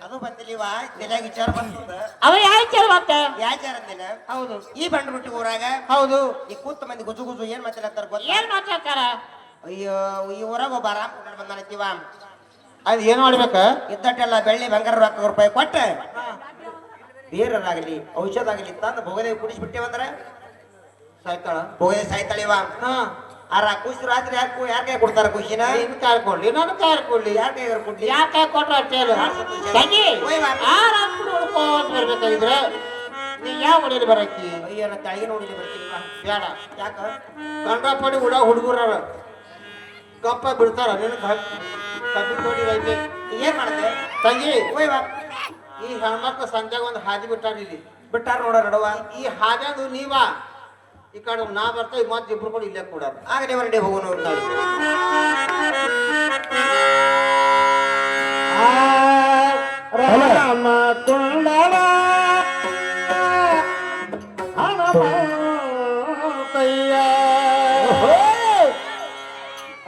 ಅದು ಬಂದಿಲ್ಲಿವ ತಲೆಯಾಗ ವಿಚಾರ ಬಂದ ಅವ ಯಾಕೆ ಮತ್ತೆ ಯಾಚಾರ ಅಂದಿಲ್ಲ ಹೌದು ಈ ಬಂಡ್ ಬಿಟ್ಟು ಊರಾಗ ಹೌದು ಈ ಕೂತ ಮಂದಿ ಗುಜು ಗುಜು ಏನ್ ಮಾತಾಡ್ತಾರ ಗೊತ್ತ ಏನ್ ಮಾತಾಡ್ತಾರ ಅಯ್ಯೋ ಈ ಊರಾಗ ಒಬ್ಬ ಆರಾಮ್ ಕೊಂಡು ಬಂದಾನತ್ತೀವ ಅದು ಏನ್ ಮಾಡ್ಬೇಕ ಇದ್ದಟ್ಟೆಲ್ಲ ಬೆಳ್ಳಿ ಬಂಗಾರ ರೊಕ್ಕ ರೂಪಾಯಿ ಕೊಟ್ಟ ಬೇರಾಗಲಿ ಔಷಧ ಆಗಲಿ ತಂದು ಭೋಗದೇವಿ ಕುಡಿಸ್ಬಿಟ್ಟೇವಂದ್ರ ಸಾಯ್ತಾಳ ಭೋಗದೇವಿ ಸಾಯ್ತಾಳಿವ ಹಾ ಆರ ಖುಷಿ ರಾತ್ರಿ ಯಾರ ಕೈ ಕೊಡ್ತಾರ ಖುಷಿನ ಇನ್ ಕಾರ್ ಕೊಡ್ಲಿ ನಾನು ಕಾರ್ ಕೊಡ್ಲಿ ಯಾರ ಕೈ ಕೊಡ್ಲಿ ಯಾಕೆ ಕೈ ಕೊಟ್ರ ಅಷ್ಟೇನು ತಂಗಿ ಓಯ್ ಬಾ. ಆ ರಾತ್ರಿ ಉಳ್ಕೋತ ಬರ್ಬೇಕಾಗಿದ್ರೆ ನೀ ಯಾವ ಹೊಡೆಯಲ್ಲಿ ಬರಕ್ಕಿ ಅಯ್ಯೋ ನಾ ತಳಗಿ ನೋಡಿಲಿ ಬರ್ತೀನಿವ ಬೇಡ ಯಾಕ ಗಂಡಪಡಿ ಉಡ ಹುಡುಗರ ಗಪ್ಪ ಬಿಡ್ತಾರ ನಿನ್ ಕಬ್ಬಿ ತೋಡಿ ಐತೆ ಏನ್ ಮಾಡ್ದೆ ತಂಗಿ ಓಯ್ ಬಾ ಈ ಹೆಣ್ಮಕ್ಳು ಸಂಜೆಗೆ ಒಂದು ಹಾದಿ ಬಿಟ್ಟಾರ ಇಲ್ಲಿ ಬಿಟ್ಟಾರ ನೋಡ ನಡುವ ಈ ಹಾದ್ಯಾಗ ನೀವ ಈ ಕಡೆ ನಾ ಬರ್ತಾ ಈಗ ಮತ್ತೆ ಇಬ್ರು ಕೂಡ ಇಲ್ಲೇ ಕೂಡ ಆಗಲೇ ಹೊರಡೆ ಹೋಗೋಣ ನೋಡ್ತಾಳೆ ರಾಮ ಕುಂಡಲ ಹನುಮಂತಯ್ಯ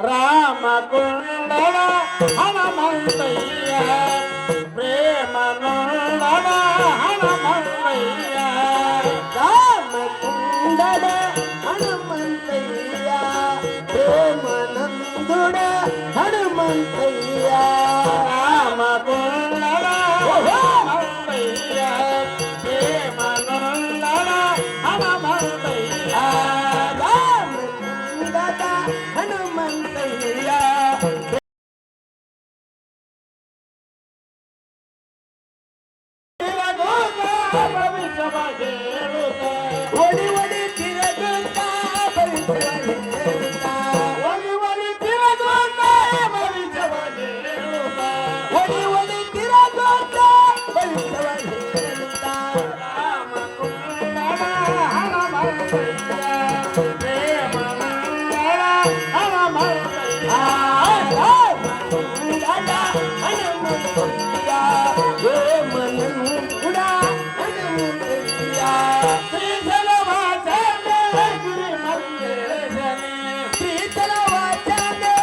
ರಾಮ ಕುಂಡಲ ಹನುಮಂತಯ್ಯ ಪ್ರೇಮ ನೊಂದನ ಹನುಮಂತಯ್ಯ ರಾಮ ಕುಂಡಲ ಹನುಮಂತಯ್ಯ ಪ್ರೇಮ ನಂದುಡ ಹನುಮಂತಯ್ಯ ರಾಮ ಕುಂಡಲ ಹನುಮಂತಯ್ಯ ಪ್ರೇಮ ನೊಂದನ ಹನುಮಂತಯ್ಯ ರಾಮ ಕುಂಡಲ ಹನುಮಂತಯ್ಯ ಒಡಿ ಒಡಿ ತಿರಗುತ್ತ ಭವಿಷ್ಯ ಹೇಳುತ್ತಾ ಒಡಿ ಒಡಿ ತಿರಗುತ್ತ ಭವಿಷ್ಯ ಹೇಳುತ್ತಾ ರಾಮ ಕುಂಡಲ ಹನುಮಂತಯ್ಯ ಪ್ರೇಮ ನಂದನ ಹನುಮಂತಯ್ಯ ರಾಮ ಕುಂಡಲ ಹನುಮಂತಯ್ಯ ಪ್ರೇಮ ನಂದನ ಹನುಮಂತಯ್ಯ ಶ್ರೀಧರ ವಾಚನೆ ಗುರು ಮಂಗೇಶನೇ ಶ್ರೀಧರ ವಾಚನೆ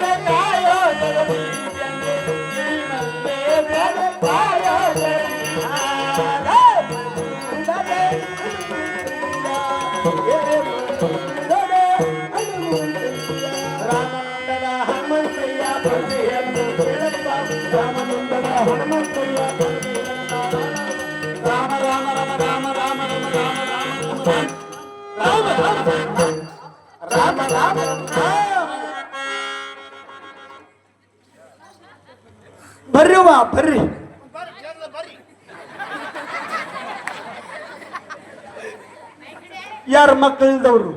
ಕಾಯೋ ಜಗದಿ ಕಾಯೋ ರಾಮನಂದನ ಹನುಮಂತಯ್ಯ ಬಂದೆಯನ್ನು ಕೇಳಪ್ಪ ರಾಮನಂದನ ಹನುಮಂತಯ್ಯ ರಾಮ ರಾಮ ರಾಮ ರಾಮ ರಾಮ ರಾಮ ರಾಮ ರಾಮ ರಾಮ ಬರ್ರಿವ್ವ ಬರ್ರಿ ಯಾರ ಮಕ್ಕಳಿಲ್ದವ್ರು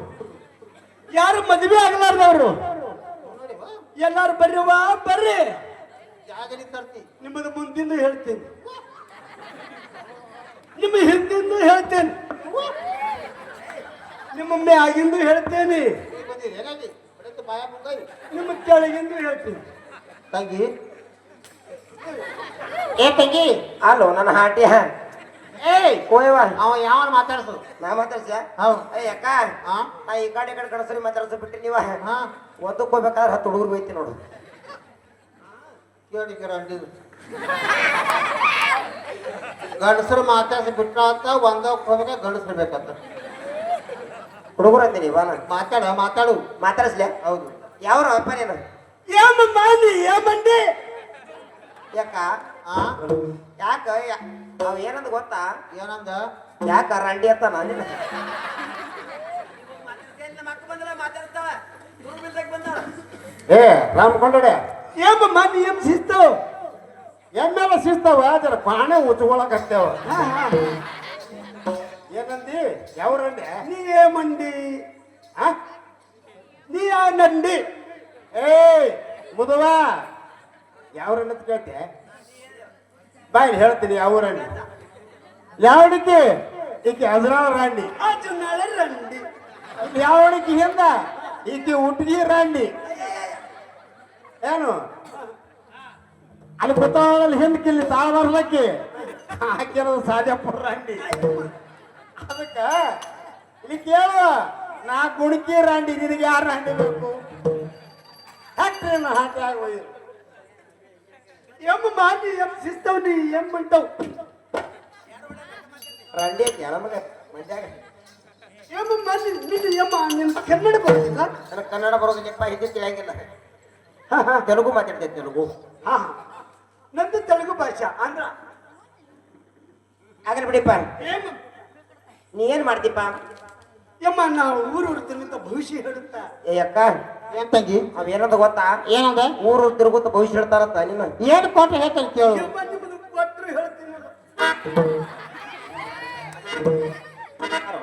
ಯಾರು ಮದುವೆ ಆಗಲಾರ್ದವ್ರು ಎಲ್ಲಾರು ಬರ್ರಿವ್ವ ಬರ್ರಿ ನಿಮ್ಮದು ಮುಂದಿಂದ ಹೇಳ್ತೇನೆ ನಿಮ್ಮ ಹಿಂದಿಂದ ಹೇಳ್ತೇನೆ ನಿಮ್ಮ ಮ್ಯಾಗಿಂದು ಹೇಳ್ತೇನೆ ನಿಮ್ಮ ಕೆಳಗಿಂದು ಹೇಳ್ತೇನೆ ತಂಗಿ ಏ ತಂಗಿ ಅಲ್ಲೋ ನನ್ನ ಹಾಟಿ ಏಯ್ ಕೋಯವ ಅವ ಯಾವ ಮಾತಾಡ್ಸು ನಾ ಮಾತಾಡ್ಸ ಹೌದು ಅಕ್ಕ ನಾ ಈ ಕಡೆ ಗಣಸರಿ ಮಾತಾಡ್ಸ ಬಿಟ್ಟು ನೀವ ಹಾ ಒಂದಕ್ಕೆ ಹೋಗ್ಬೇಕಾದ್ರೆ 10 ಹುಡುಗರು ಬೈತಿ ನೋಡು ಗಂಡಸರು ಮಾತಾಡ್ಸಿ ಬಿಟ್ರ ಅಂತ ಒಂದಕ್ಕೆ ಹೋಗ್ಬೇಕ ಗಂಡಸರು ಬೇಕಂತ ಹುಡುಗರು ಅಂತೀನಿ ಬಾನ ಮಾತಾಡು ಮಾತಾಡಿಸ್ಲ ಹೌದು ಯಾವ ಅಪ್ಪ ನೀನು ಏಮಂಡಿ ಯಾಕ ಯಾಕ ಅವ್ ಏನಂದ ಗೊತ್ತಾ ಏನಂದ ಯಾಕ ರಂಡಿ ಅಂತ ನಾನು ಏ ರಾಮಕೊಂಡಡೆ ಏಮಮ್ಮ ನೀ ಏಮ್ ಶಿಸ್ತಾವ ಎಮ್ಮೆಲ್ಲ ಶಿಸ್ತಾವ ಜರ ಪಾಣೆ ಉಚ್ಕೊಳಕ್ ಹತ್ತೇವ ಏನಂದಿ ಯಾವ್ರಂಡೆ ನೀ ಏಮಂಡಿ ನೀ ಆ ನಂಡಿ ಏ ಮುದುವ ಯಾವ್ರನ್ನ ಕೇಳ್ತೆ ಬಾಯ್ ಹೇಳ್ತೀನಿ ಯಾವ್ರಂಡಿ ಯಾವಣಿಕೆ ಈಕೆ ಅಜರಾಳ ರಾಂಡಿ ರಂಡಿ ಯಾವಣಿಕೆ ಹಿಂದ ಈಕೆ ಉಟ್ಗಿ ರಾಂಡಿ ಏನು ಅಲ್ಲಿ ಗೊತ್ತಾಗಲ್ಲಿ ಹಿಂದ್ ಕಿಲ್ಲಿ ತಾಳ ಬರ್ಲಕ್ಕಿ ಹಾಕಿರೋದು ಸಾಜಪುರ ರಾಂಡಿ ಅದಕ್ಕ ಇಲ್ಲಿ ಕೇಳುವ ನಾ ಗುಣಕಿ ರಾಂಡಿ ನಿನಗೆ ಯಾರು ರಾಂಡಿ ಬೇಕು ಹಾಕ್ರಿ ಹಾಕಿ ಆಗೋಯ್ತು ಎಮ್ಮ ಮಾತಿ ಎಮ್ ಶಿಸ್ತವ್ ನೀ ಎಮ್ ಅಂಟವ್ ರಂಡಿ ಐತಿ ನಮಗ ಮಂದ್ಯಾಗ ಎಮ್ಮ ಮಾತಿ ನಿನ್ನ ಎಮ್ಮ ನಿನ್ ಕನ್ನಡ ಬರೋದಿಲ್ಲ ನನಗೆ ಕನ್ನಡ ಬರೋದಿಲ್ಲಪ್ಪ ಹಿಂದಿ ತಿಳಿಯಂಗಿಲ್ಲ ತೆಲುಗು ಮಾತಾಡ್ತೇನೆ ತೆಲುಗು ಹಾ ನಂದು ತೆಲುಗು ಭಾಷಾ ಆಂಧ್ರ ಆಗಲಿ ಬಿಡಿಪ್ಪ ಏಮ್ ನೀ ಏನ್ ಮಾಡ್ತೀಪ್ಪ ಎಮ್ಮ ನಾವು ಊರು ತಿರುಗುತ್ತ ಭವಿಷ್ಯ ಹೇಳುತ್ತಾ ಏ ಅಕ್ಕ ಏನ್ ತಂಗಿ ಅವ್ ಏನಂದ ಗೊತ್ತಾ ಏನಂದ ಊರು ತಿರುಗುತ್ತ ಭವಿಷ್ಯ ಹೇಳ್ತಾರಂತ ನಿನ್ನ ಏನು ಕೊಟ್ಟು ಹೇಳ್ತಾನೆ ಕೇಳು ಯಮ್ಮ ನಿಮ್ಮದು ಕೊಟ್ರು ಹೇಳ್ತೀನಿ ನಾನು.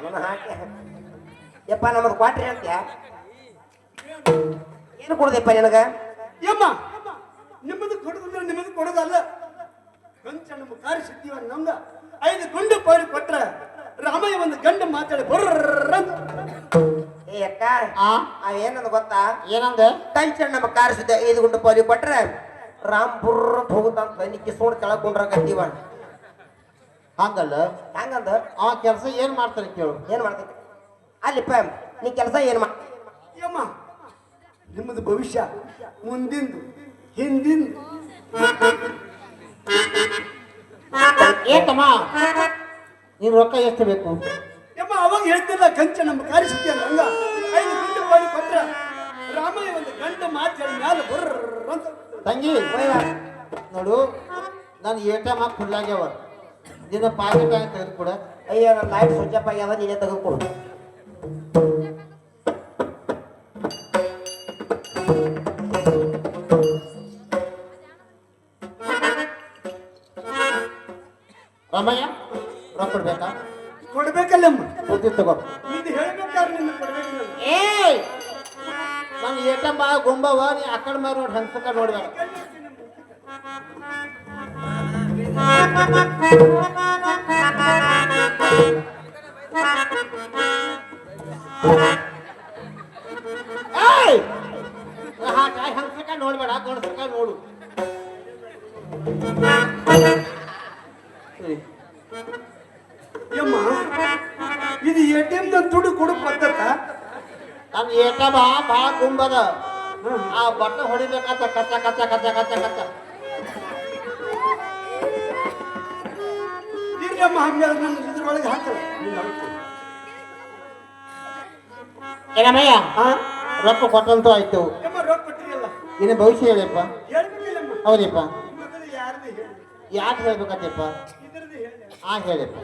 ನನ್ನ ಹಾಕಿ ಯಪ್ಪ ನಮ್ಮದು ಕ್ವಾಟ್ರಿ ಹೇಳ್ತೀಯ ಏನು ಕೊಡುದಪ್ಪ ನಿನಗ ಯಮ್ಮ ನಿಮ್ಮದು ಕೊಡುದಿಲ್ಲ ನಿಮ್ಮದು ಕೊಡೋದಲ್ಲ ಕೊಂಚ ನಮ್ಮ ಕಾರ್ಯಸಿದ್ಧಿವ ನಮ್ದ 5 ಗುಂಡು ಪಾರಿ ಕೊಟ್ರ ರಾಮಯ್ಯ ಒಂದು ಗಂಡ ಮಾತಾಡಿ ಬರ್ರ ಏ ಅಕ್ಕ ಅವೇನಂದ ಗೊತ್ತಾ ಏನಂದ ಕಂಚ ನಮ್ಮ ಕಾರ್ಸಿದ್ದ 5 ಗುಂಡು ಪಾರಿ ಕೊಟ್ರೆ ರಾಮ್ ಬುರ್ರ ಹೋಗುತ್ತಂತ ನಿಕ್ಕಿ ಸೋಡ್ ಕೆಳಕೊಂಡ್ರ ಗಟ್ಟಿವ ಹಂಗಲ್ಲ ಹಂಗಂದ ಅವ ಕೆಲಸ ಏನ್ ಮಾಡ್ತಾನೆ ಕೇಳು ಏನ್ ಮಾಡ್ತೈತಿ ಅಲ್ಲಿಪ್ಪ ನೀ ಕೆಲಸ ಏನ್ ಮಾ ಯಮ್ಮ ನಿಮ್ಮದು ಭವಿಷ್ಯ ಮುಂದಿಂದು ಹಿಂದಿಂದು ಏತಮ್ಮ ನೀನ್ ರೊಕ್ಕ ಎಷ್ಟು ಬೇಕು ಯಮ್ಮ ಅವಾಗ ಹೇಳ್ತಿಲ್ಲ ಕಂಚ ನಮ್ಮ ಕಾರ್ಯಸಿದ್ಧಿ ಹಂಗ 5 ಗುಂಡು ಪಾರಿ ಕೊಟ್ರ ರಾಮಯ್ಯ ಒಂದು ಗಂಡ ಮಾತಾಡಿ ಮ್ಯಾಲ ಬರ್ರ ಅಂತ ತಂಗಿ ನೋಡು ನಾನು ATM ಫುಲ್ ಆಗ್ಯಾವ ನಿನ್ನ ಪಾಕೆಟ್ ಆಗಿ ತೆಗೆದುಕೊಡ ಅಯ್ಯ ನನ್ನ ಲೈಟ್ ಸ್ವಿಚ್ ಆಫ್ ಆಗ್ಯದ ನೀನೇ ತೆಗೆದುಕೊಡು ರಾಮಯ್ಯ ರೊಕ್ಕ ಕೊಡ್ಬೇಕಾ ಕೊಡ್ಬೇಕಲ್ಲಮ್ಮ ಬುದ್ಧಿ ತಗೋ ಇದು ಹೇಳ್ಬೇಕಾದ್ರೆ ನಿನ್ನ ಕೊಡ್ಬೇಕು ಏಯ್ ನಾನು ATM ಬಾ ಗೊಂಬವ ನೀ ಆ ಕಡೆ ಮಾಡಿ ನೋಡಿ ಹಂಸಕ ನೋಡ್ಬೇಡ ಏಯ್ ಹಂಸಕ ನೋಡ್ಬೇಡ ಗಣಸಕ ನೋಡು ಯಮ್ಮ ಇದು ATM ದ ದುಡ್ಡು ಕೊಡು ಪದ್ಧತ ನಾನು ATM ಬಾ ಗುಂಬದ ಆ ಬಟ್ಟ ಹೊಡಿಬೇಕಾತ ಕಚ್ಚ ಕಚ್ಚ ಕಚ್ಚ ಕಚ್ಚ ಕಚ್ಚ. ಇರ್ಲಮ್ಮ ಹಂಗಾದ್ರೆ ನನ್ನ ಇದ್ರೊಳಗೆ ಹಾಕಲ್ಲ ನೀನು ಹಾಕ್ತೀನಿ. ಏನಮ್ಮಯ್ಯ ಹಾ ರೊಕ್ಕ ಕೊಟ್ಟಂತೂ ಆಯ್ತು, ಯಮ್ಮ ರೊಕ್ಕ ಕೊಟ್ಟಿರಲ್ಲ ಇನ್ನು ಭವಿಷ್ಯ ಹೇಳಿಯಪ್ಪ. ಹೇಳ್ಬೇಕಿಲ್ಲಮ್ಮ ಹೌದಪ್ಪ, ಮೊದಲು ಯಾರದೇ ಹೇಳಿ ಯಾಕೆ ಹೇಳ್ಬೇಕತ್ತಪ್ಪ? ಇದ್ರದ್ದು ಹೇಳಿ ಹೇಳಿಯಪ್ಪ.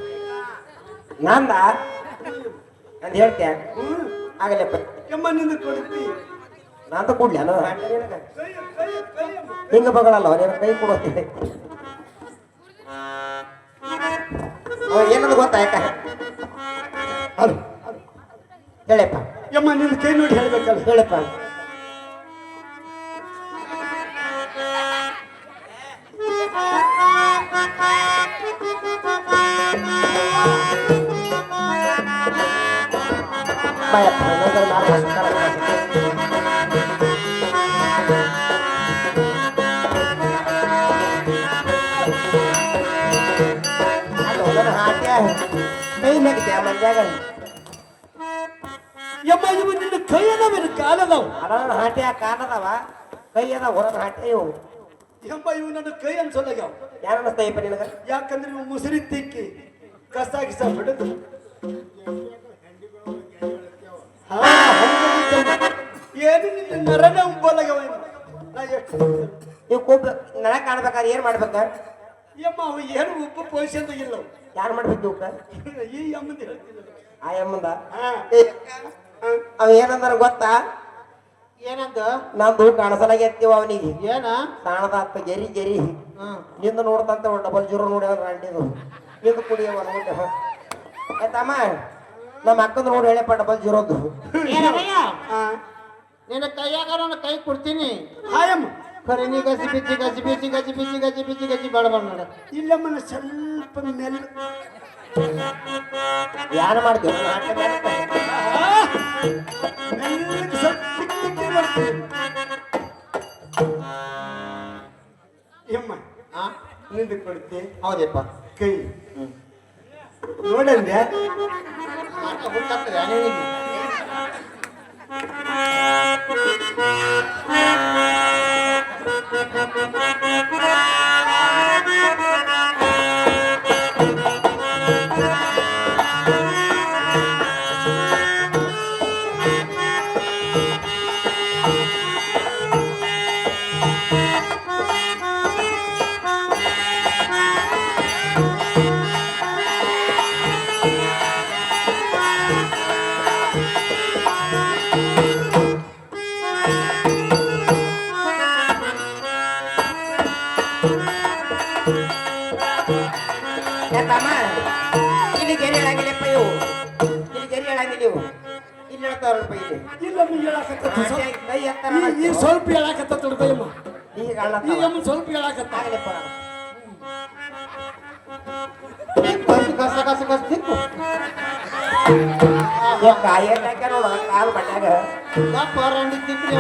ನಂದ ಅಂತ ಹೇಳ್ತೇನೆ ಹ್ಮ್ ಆಗಲ್ಲಪ್ಪ ಯಮ್ಮ ನಿಂದು ಕೊಡ್ತಿ ನಂತ ಕೊಡ್ಲಿ ಅಲ್ಲ ಕೈ ಕೈ ಕೈಯಮ್ಮ ಹಿಂಗ ಬಗಳಲ್ಲ ನೀನು ಕೈ ಕೊಡೋತೀನಿ ಏನದು ಗೊತ್ತಾ ಯಾಕ ಅದು ಹೇಳಪ್ಪ ಯಮ್ಮ ನಿನ್ನ ಕೈ ನೋಡಿ ಹೇಳ್ಬೇಕಲ್ಲ ಹೇಳಪ್ಪ ಬಾಯಪ್ಪ ನಂತರ ಹಾಟ್ಯ ಕೈ ನಗಿದ್ಯಾ ಮಂದ್ಯಾಗ ಯಮ್ಮ ಇವು ನಿನ್ನ ಕೈ ಅದಾವ ಕಾಲ ಅದಾವ ಅಲ್ಲ ಹಾಟ್ಯ ಕಾಣದವ ಕೈ ಅದ ಹೊರನ ಹಾಟ್ಯ ಇವು ಯಮ್ಮ ಇವು ನನ್ನ ಕೈ ಅನ್ಸೋಲಾಗ್ಯಾವ ಯಾರು ಅನ್ನಿಸ್ತಯ್ಯಪ್ಪ ನಿನಗ ಯಾಕಂದ್ರೆ ಇವು ಮುಸುರಿ ತಿಕ್ಕಿ ಕಸ ಗಿಸ ಬಿಡದು ಏನು ನಿನ್ನ ನರನ ಉಂಬೋಲಾಗ್ಯಾವ ನಾ ಎಷ್ಟು ನೀವು ಕೂಬ್ ನನಗೆ ಕಾಣ್ಬೇಕಾದ್ರೆ ಏನ್ ಮಾಡ್ಬೇಕ ಯಮ್ಮ ಅವು ಏನು ಉಪ್ಪು ಪೋಷನ್ ಇಲ್ಲ ಯಾರು ಮಾಡ್ಬೇಕು ಇವಕ್ಕ ಈ ಅಮ್ಮಂದು ಹೇಳ್ತಿಲ್ಲ ಆ ಅಮ್ಮಂದ ಹಾ ಅವ ಏನಂದ್ರ ಗೊತ್ತಾ ಏನಂತ? ನಮ್ದು ಕಾಣಿಸಲಾಗೈತಿವ ಅವನಿಗೆ ಏನ ಕಾಣದಾತ ಗೆರಿ ಗೆರಿ ನಿಂದು ನೋಡ್ತಂತ ಡಬಲ್ ಜೀರೋ ನೋಡಿ ರಾಂಡಿದು ನಿಂದು ಕುಡಿಯವ ಆಯ್ತಮ್ಮ ನಮ್ಮ ಅಕ್ಕಂದು ನೋಡಿ ಹೇಳಪ್ಪ ಡಬಲ್ ಜೀರೋದು ಏನಮ್ಮಯ್ಯ ಹಾ ನಿನ್ನ ಕೈಯಾಗ ನನ್ನ ಕೈ ಕೊಡ್ತೀನಿ, ಹಾಯಮ್ಮ ಖರೆ ನೀ ಗಸಿ ಬಿಚ್ಚಿ ಗಸಿ ಬಿಚ್ಚಿ ಗಸಿ ಬಿಚ್ಚಿ ಗಸಿ ಬಿಚ್ಚಿ ಗಸಿ ಬೇಡ ನೋಡ. ಇಲ್ಲಮ್ಮನ ಸ್ವಲ್ಪ ಮೆಲ್ಲ ಯಾರು ಮಾಡ್ತೀವಿ ಮೆಲ್ಲಗೆ ಸ್ವಲ್ಪ ತಿಕ್ಕಿ ತಿಕ್ಕಿ ಮಾಡ್ತೀವಿ ಯಮ್ಮ ಆ ನಿಂದು ಕೊಡ್ತಿ ಹೌದಪ್ಪ. ಕೈ ನೋಡಂದೆ ಹುಟ್ಟಾಗ್ತದೆ ನಿನಗೆ. ತಮ್ಮ ಇಲ್ಲಿ ಗೆರಿ ಹೇಳಂಗಿಲ್ಲಪ್ಪ ಇವು ಇಲ್ಲಿ ಗೆರಿ ಹೇಳಂಗಿಲ್ಲ ಇವು ಇಲ್ಲಿ ಹೇಳ್ತಾವ್ರಲ್ಪ ಇಲ್ಲಿ ಇಲ್ಲಮ್ಮ ಹೇಳಕತ್ತ ಕೈ ಎತ್ತರ ಈಗ ಸ್ವಲ್ಪ ಹೇಳಕತ್ತ ತೊಡ್ಕೊಯಮ್ಮ ಈಗ ಈ ಅಮ್ಮ ಸ್ವಲ್ಪ ಹೇಳಕತ್ತ ಆಗಲಪ್ಪ ಕಸಿ ಕಸ ಕಸ ಕಸ ತಿಕ್ಕು. ಕಾಯಿ ಹಾಕ್ಯ ನೋಡ ಕಾಲು ಬಟ್ಟಾಗ ದಪ್ಪ ರಂಡಿ ತಿಕ್ಕ್ರಿ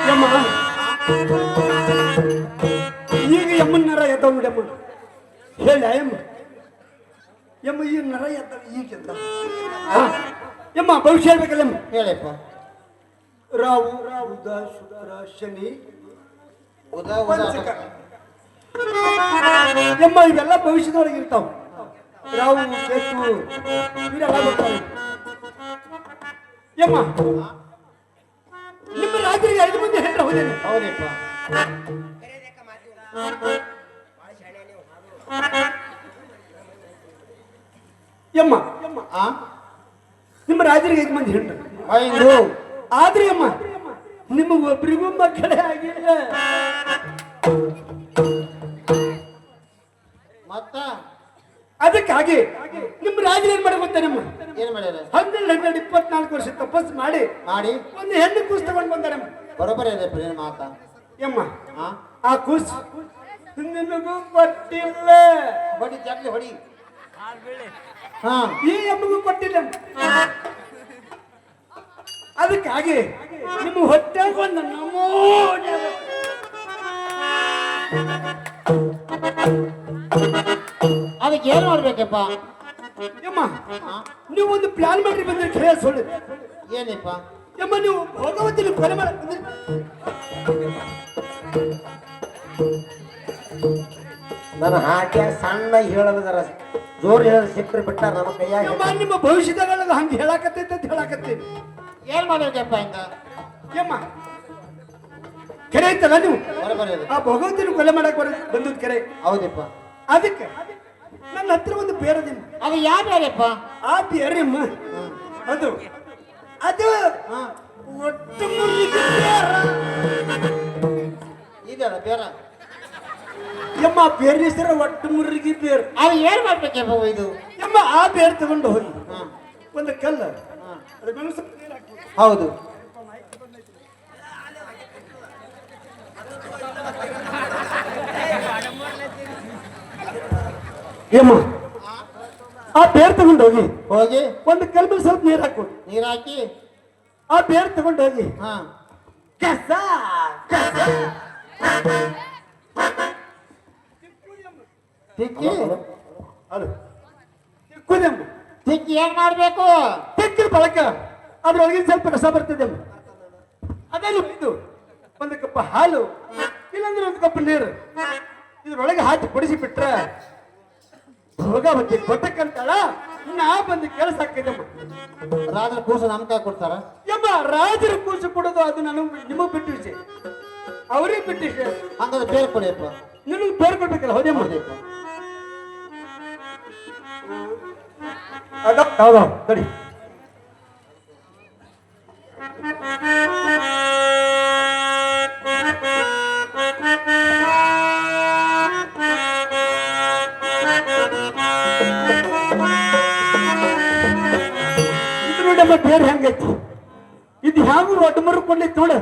ಯಮ್ಮ ಈಗ ಯಮ್ಮನ ನರ ಎದ್ದಾವ ನೋಡಮ್ಮ ಹೇಳ ಯಮ್ಮ ಯಮ್ಮ ಈ ನರ ಎದ್ದಾವ ಈಗ ಎದ್ದಾವ ಯಮ್ಮ ಭವಿಷ್ಯ ಹೇಳ್ಬೇಕಲ್ಲಮ್ಮ ಹೇಳಪ್ಪ. ರಾವು ಬುಧ ಶುಕ್ರ ಶನಿ ಉದ ಪಂಚಕ ಯಮ್ಮ ಇವೆಲ್ಲ ಭವಿಷ್ಯದೊಳಗೆ ಇರ್ತಾವ ರಾವು ಕೇತು ಇವೆಲ್ಲ ಬರ್ತಾವೆ ಯಮ್ಮ ನಿಮ್ಮ ರಾತ್ರಿಗೆ 5 ಮಂದಿ ಹೆಂಡ್ರ ಹೋದೇನೆ ಹೌದಪ್ಪ. ಯಮ್ಮ ಆ ನಿಮ್ಮ ರಾಜರಿಗೆ 5 ಮಂದಿ ಹೆಂಡ್ರ ಐದು ಆದ್ರೆ ಅಮ್ಮ ನಿಮಗೆ ಒಬ್ರಿಗೂ ಮಕ್ಕಳೇ ಆಗಿಲ್ಲ ಮತ್ತ ಅದಕ್ಕಾಗಿ ನಿಮ್ಮ ರಾಜರು ಏನ್ ಮಾಡಕ್ ಗೊತ್ತೇನಮ್ಮ ಏನ್ ಮಾಡ್ಯಾರ? 12 24 ವರ್ಷ ತಪಸ್ ಮಾಡಿ ಮಾಡಿ ಒಂದು ಹೆಣ್ಣು ಕೂಸ್ ತಗೊಂಡ್ ಬಂದಾರಮ್ಮ ಬರೋಬ್ಬರಿ ಇದೆ ಪ್ರೇಮ ಮಾತ. ಯಮ್ಮ ಆ ಆ ಕೂಸ್ ನಿನಗೂ ಕೊಟ್ಟಿಲ್ಲ ಬಡಿ ಜಗ್ಲಿ ಹೊಡಿ. ಹಾ ಈ ಅಮ್ಮಗೂ ಕೊಟ್ಟಿಲ್ಲ ಅದಕ್ಕಾಗಿ ನಿಮ್ಮ ಹೊಟ್ಟೆಗೆ ಒಂದು ನಮೂನೆ ಅದಕ್ಕೆ ಏನ್ ಮಾಡ್ಬೇಕಪ್ಪ? ಯಮ್ಮ ನೀವು ಒಂದು ಪ್ಲಾನ್ ಮಾಡಿ ಬಂದ್ರೆ ಖರೆ ಸುಳ್ಳು ಏನಪ್ಪ ಯಮ್ಮ ನೀವು ಭೋಗವತಿನ ಕೊಲೆ ಮಾಡಕ್ ಬಂದ್ರಿ ನನ್ನ ಹಾಟ್ಯ ಸಣ್ಣ ಹೇಳೋದರ ಜೋರ್ ಹೇಳೋದು ಸಿಕ್ಕರೆ ಬಿಟ್ಟ ನಮ್ಮ ಕೈಯಾಗ ಯಮ್ಮ ನಿಮ್ಮ ಭವಿಷ್ಯದಾಗ ಹಂಗೆ ಹೇಳಾಕತ್ತೈತೆ ಅಂತ ಹೇಳಾಕತ್ತೀನಿ ಏನ್ ಮಾಡೋದಪ್ಪ ಹಿಂಗ ಯಮ್ಮ ಕೆರೆ ಐತಲ್ಲ ನೀವು ಬರೋಬರಿ ಆ ಭಗವಂತನ ಕೊಲೆ ಮಾಡಕ್ ಬಂದದ್ ಕೆರೆ ಹೌದಪ್ಪ ಅದಕ್ಕೆ ನನ್ನ ಹತ್ರ ಒಂದು ಬೇರದಿಮ್ಮ ಅದು ಯಾರ್ಯಾರಪ್ಪ ಆ ಬೇರಮ್ಮ ಅದು ಅದು ಒಟ್ಟು ಮುರಿದ ಬೇರ ಇದಲ್ಲ ಬೇರೆ ಯಮ್ಮ ಬೇರೆ ಹೆಸರ ಒಟ್ಟು ಮುರಿಗಿ ಬೇರು ಅದು ಏನ್ ಮಾಡ್ಬೇಕಪ್ಪ ಇದು ಯಮ್ಮ ಆ ಬೇರು ತಗೊಂಡು ಹೋಗಿ ಹಾ ಒಂದು ಕಲ್ಲ ಅದು ಮೆಣಸು ನೀರ್ ಹಾಕ್ಬೇಕು. ಹೌದು ಯಮ್ಮ ಆ ಬೇರು ತಗೊಂಡು ಹೋಗಿ ಹೋಗಿ ಒಂದು ಕಲ್ ಮೇಲೆ ಸ್ವಲ್ಪ ನೀರು ಹಾಕು ನೀರ್ ಹಾಕಿ ಆ ಬೇರು ತಗೊಂಡು ಹೋಗಿ ಹಾ ಕಸ ಕಸ ತಿಕ್ಕಿ ಅದು ತಿಕ್ಕುದೆಮ್ಮ ತಿಕ್ಕಿ ಏನ್ ಮಾಡ್ಬೇಕು ತೆಕ್ಕಿನ ಬಳಕ ಅದ್ರೊಳಗಿನ ಸ್ವಲ್ಪ ರಸ ಬರ್ತದೆ ಅದನ್ನು ಇದು ಒಂದು ಕಪ್ ಹಾಲು ಇಲ್ಲಾಂದ್ರೆ ಒಂದು ಕಪ್ ನೀರು ಇದ್ರೊಳಗೆ ಹಾಕಿ ಬಡಿಸಿ ಬಿಟ್ರೆ ಭೋಗವತಿ ಕೊಟ್ಟಕ್ಕಂತಾಳ ನಾ ಬಂದು ಕೆಲಸ ಹಾಕಿದಮ್ಮ ರಾತ್ರಿ ಕೂಸ ನಮ್ ಕೈ ಕೊಡ್ತಾರ ಯಮ್ಮ ರಾಜರ ಕೂಸು ಕೊಡೋದು ಅದು ನನಗೆ ನಿಮಗ್ ಬಿಟ್ಟು ವಿಷಯ ಅವ್ರಿಗೆ ಬಿಟ್ಟು ವಿಷಯ ಹಂಗಾದ್ರೆ ಬೇರೆ ಕೊಡಿಯಪ್ಪ ನಿನಗೆ ಬೇರೆ ಕೊಡ್ಬೇಕಲ್ಲ ಹೌದೇಮ್ಮ ಹೌದಾ ಸರಿ ಇದು ನೋಡಮ್ಮ ಬೇರೆ ಹೆಂಗೈತಿ ಇದು ಹ್ಯಾಂಗ ಒಟ್ಟು ಮರು ಕೊಡ್ಲೈತಿ ನೋಡ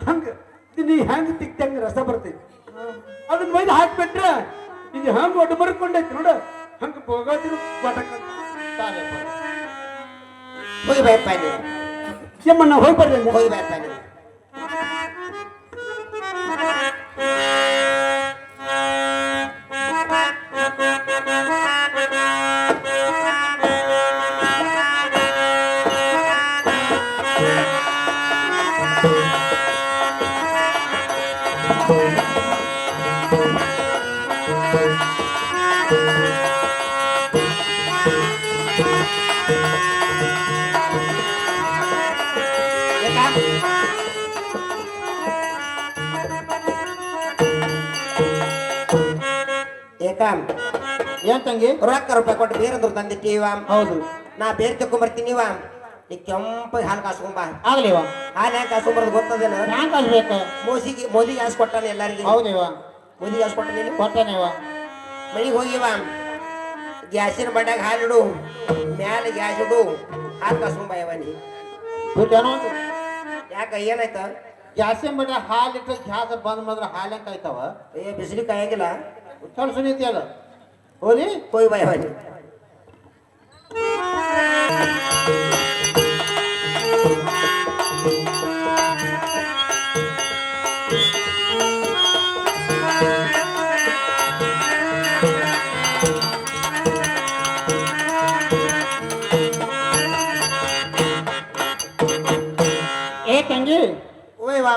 ಹಂಗ ಇದು ನೀ ಹೆಂಗ ತಿಕ್ತಂಗ ರಸ ಬರ್ತೈತಿ ಅದನ್ನ ಮೈದ ಹಾಕ್ಬಿಟ್ರೆ ಇದು ಹಂಗ ಒಟ್ಟು ಮರ್ಕೊಂಡೈತಿ ನೋಡ ಹಂಗ ಹೋಗೋದಿರು ಬಟಕ ಹೋಗಿ ಬಾಯಪ್ಪ ನೀ ಯಮ್ಮ ನಾ ಹೋಗಿ ಬರ್ಲಿ ಹೋಗಿ ಬಾಯಪ್ಪ ನೀ ಏಕಾಂ ಏನ್ ತಂಗಿ ರೊಕ್ಕ ರೂಪಾಯಿ ಕೊಟ್ಟು ಬೇರಂದ್ರು ತಂದಿಟ್ಟಿವ ಹೌದು ನಾ ಬೇರೆ ತಕೊಂಡ್ಬರ್ತೀನಿವ ಈ ಕೆಂಪಗೆ ಹಾಲು ಕಾಸ್ಕೊಂಬ ಆಗ್ಲಿವ ಹಾಲು ಹೆಂಗೆ ಕಾಸ್ಕೊಂಬರೋದು ಗೊತ್ತದೇನ ಹ್ಯಾಂಗ ಕಲ್ಬೇಕ ಮೋದಿಗೆ ಗ್ಯಾಸ್ ಕೊಟ್ಟಾನೆ ಎಲ್ಲರಿಗೆ ಹೌದಿವ ಮೋದಿ ಗ್ಯಾಸ್ ಕೊಟ್ಟ ನೀನು ಕೊಟ್ಟನೇವ ಮನೆಗೆ ಹೋಗಿವ ಗ್ಯಾಸಿನ ಬಂಡಾಗ ಹಾಲಿಡು ಮ್ಯಾಲೆ ಗ್ಯಾಸ್ ಇಡು ಹಾಲು ಕಾಸ್ಕೊಂಬ ನೀ ದುಡ್ಡೇನೋ ಯಾಕ ಏನಾಯ್ತ ಗ್ಯಾಸಿನ ಬಿಡ ಹಾಲಿಟ್ಟು ಗ್ಯಾಸ್ ಬಂದ್ ಮಾಡಿದ್ರೆ ಹಾಲು ಹೆಂಗ್ ಕಾಯ್ತಾವ ಏ ಬಿಸಿಲು ಕಾಯಂಗಿಲ್ಲ ಸ್ವಲ್ಪ ಸುನೀತಿಯಲ್ಲ ಹೋಲಿ ಹೋಗಿ ಬಾಯವ ನೀ ಏ ತಂಗಿ ಓಯ್ ವಾ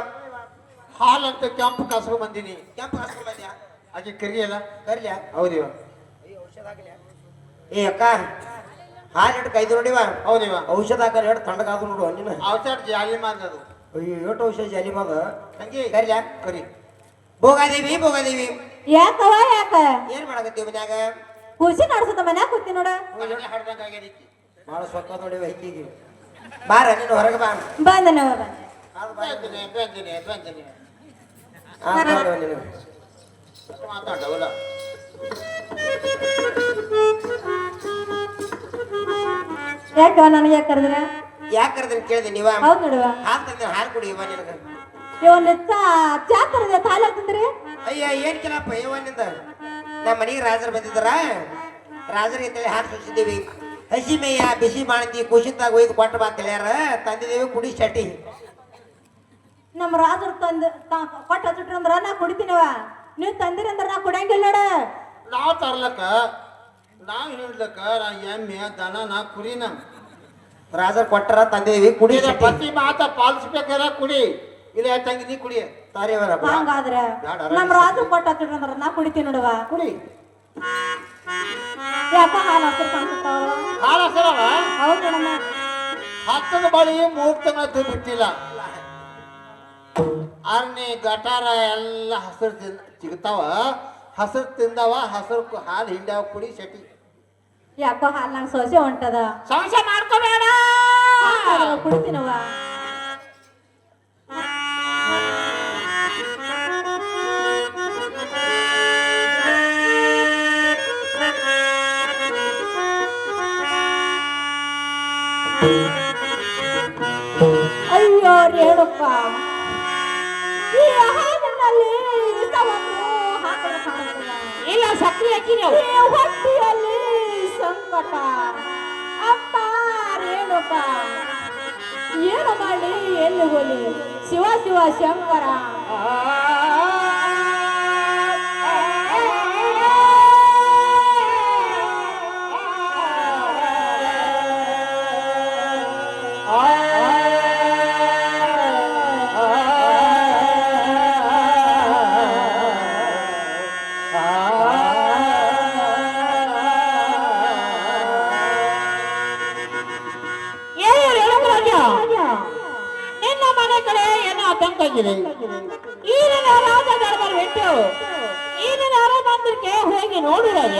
ಹಾಲಂತ ಕೆಂಪು ಕಾಸ್ಕೊಂಡ್ ಬಂದಿನಿ ಕೆಂಪು ಕಾಸ್ಕೊಂಬಂದ್ಯಾ ಆಕೆ ಕರಿಯಲ್ಲ ಕರ್ಲ್ಯಾ ಹೌದಿವ ಏ ಅಕ್ಕ ಹಾಲು ಇಟ್ಟು ಕೈದು ನೋಡಿವ ಹೌದಿವ ಔಷಧ ಹಾಕಲ್ಲ ಹೇಳಿ ತಣ್ಣಗಾದ್ರು ನೋಡು ನೀನು ಔಷಧ ಜಾಲಿ ಮಾಡ್ದದು ಅಯ್ಯೋ ಏಟು ಔಷಧ ಜಾಲಿ ಮಗ ತಂಗಿ ಕರ್ಲ್ಯಾ ಕರಿ ಭೋಗಾದೇವಿ ಯಾಕವ ಯಾಕ ಏನ್ ಮಾಡಕತ್ತೀವಿ ಮನ್ಯಾಗ ಖುಷಿ ನಡ್ಸದ ಮನ್ಯಾಗ ಕೂತಿ ನೋಡ ಹಾಡ್ದಂಗ ಆಗ್ಯಾದ ಭಾಳ ಸೊಕ್ಕ ನೋಡಿವ ಹಿಕ್ಕಿಗೆ ಬಾರ ನೀನು ಹೊರಗೆ ಬಾ ಬಂದನವ ಬಂದಿನಿ ಬಂದಿನಿ ಬಂದಿನಿ ನೀನು ಮಾತಾಡವಲ್ಲ ಯಾಕವ ನನಗೆ ಯಾಕೆ ಕರೆದ್ರ ಯಾಕೆ ಕರೆದ್ರೆ ಕೇಳಿದೆ ನೀವ ಹೌದ್ ನೋಡುವ ಹಾಲು ತಂದ್ರೆ ಹಾಲು ಕುಡಿ ಇವ ನಿನಗ ಇವನ್ ಚಾ ಕರೆದ ಹಾಲು ಹಾಕ್ತಂದ್ರಿ ಅಯ್ಯ ಏನ್ ಕೆಲಪ್ಪ ಇವನಿಂದ ನಮ್ಮ ಮನೆಗೆ ರಾಜರು ಬಂದಿದ್ದಾರ ರಾಜರಿಗೆ ಅಂತೇಳಿ ಹಾಲು ಸುರಿಸಿದ್ದೀವಿ ಹಸಿ ಮೇಯ ಬಿಸಿ ಮಾಡ್ತೀವಿ ಕುಶಿತಾಗ ಒಯ್ದು ಕೊಟ್ಟು ಬಾ ತಿಳಿಯಾರ ತಂದಿದ್ದೀವಿ ಕುಡಿ ಚಟಿ ನಮ್ಮ ರಾಜರು ಕೊಟ್ಟ ಹಚ್ಚಿಟ್ರಂದ್ರ ನಾ ಕುಡಿತೀನವ ನೀವ್ ತಂದಿರಂದ್ರ ನಾ ಕುಡಿಯಂಗಿಲ್ಲ ನೋಡ ನಾವು ತರ್ಲಕ್ಕ ನಾವು ಹೇಳ್ಲಕ್ಕ ನಾ ಎಮ್ಮೆ ದನ ನಾ ಕುರಿನ ರಾಜರ್ ಕೊಟ್ಟರ ತಂದೇವಿ ಕುಡಿ ಕುಡಿದ ಪತಿ ಮಾತ ಪಾಲಿಸ್ಬೇಕಾದ್ರೆ ಕುಡಿ ಇಲ್ಲ ತಂಗಿ ನೀ ಕುಡಿ ಸಾರಿ ಅವರ ಹಂಗಾದ್ರೆ ನಮ್ಮ ರಾಜು ಕೊಟ್ಟಿದ್ರ ನಾ ಕುಡಿತೀನಿ ನೋಡುವ ಕುಡಿ ಯಾಕ ಹಾಲು ಹಸಿರು ಕಾಣಿಸ್ತಾವ ಹಾಲ ಸರವ ಹೌದು ನಮ್ಮ ಹತ್ತದ ಬಳಿ ಮೂರ್ತನ ಬಿಟ್ಟಿಲ್ಲ ಆರನೇ ಗಟಾರ ಎಲ್ಲ ಹಸಿರು ಸಿಗ್ತಾವ ಹಸಿರು ತಿಂದವ ಹಸಿರು ಹಾಲು ಹಿಂಡ್ಯಾವ ಕುಡಿ ಶೆಟಿ ಯಾಕೋ ಹಾಲು ನಂಗೆ ಸೊಸೆ ಹೊಂಟದ ಸಂಶಯ ಮಾಡ್ಕೋಬೇಡ ಕುಡಿತೀನವ ಅಯ್ಯೋ ರೇಣುಕ ಈ ಹಾಲಿನಲ್ಲಿ ವಿಷವನ್ನು ಹಾಕಲು ಕಾಣುತ್ತದೆ. ಇಲ್ಲ ಸಕ್ರಿ ಹಾಕಿರಿ ಈ ಹೊಟ್ಟೆಯಲ್ಲಿ ಸಂಕಟ ಅಮ್ಮ ರೇಣುಕ ಏನು ಮಾಡಿ ಎಲ್ಲಿ ಹೋಲಿ ಶಿವ ಶಿವ ಶಂಕರ ನಿನ್ನ ಮನೆ ಕಡೆ ಏನೋ ಆತಂಕ ಆಗಿದೆ ಈಗಿನ ರಾಜ ದರ್ಬಾರ್ ಬಿಟ್ಟು ಈಗಿನ ಮಂದಿರಕ್ಕೆ ಹೋಗಿ ನೋಡು ರಾಜ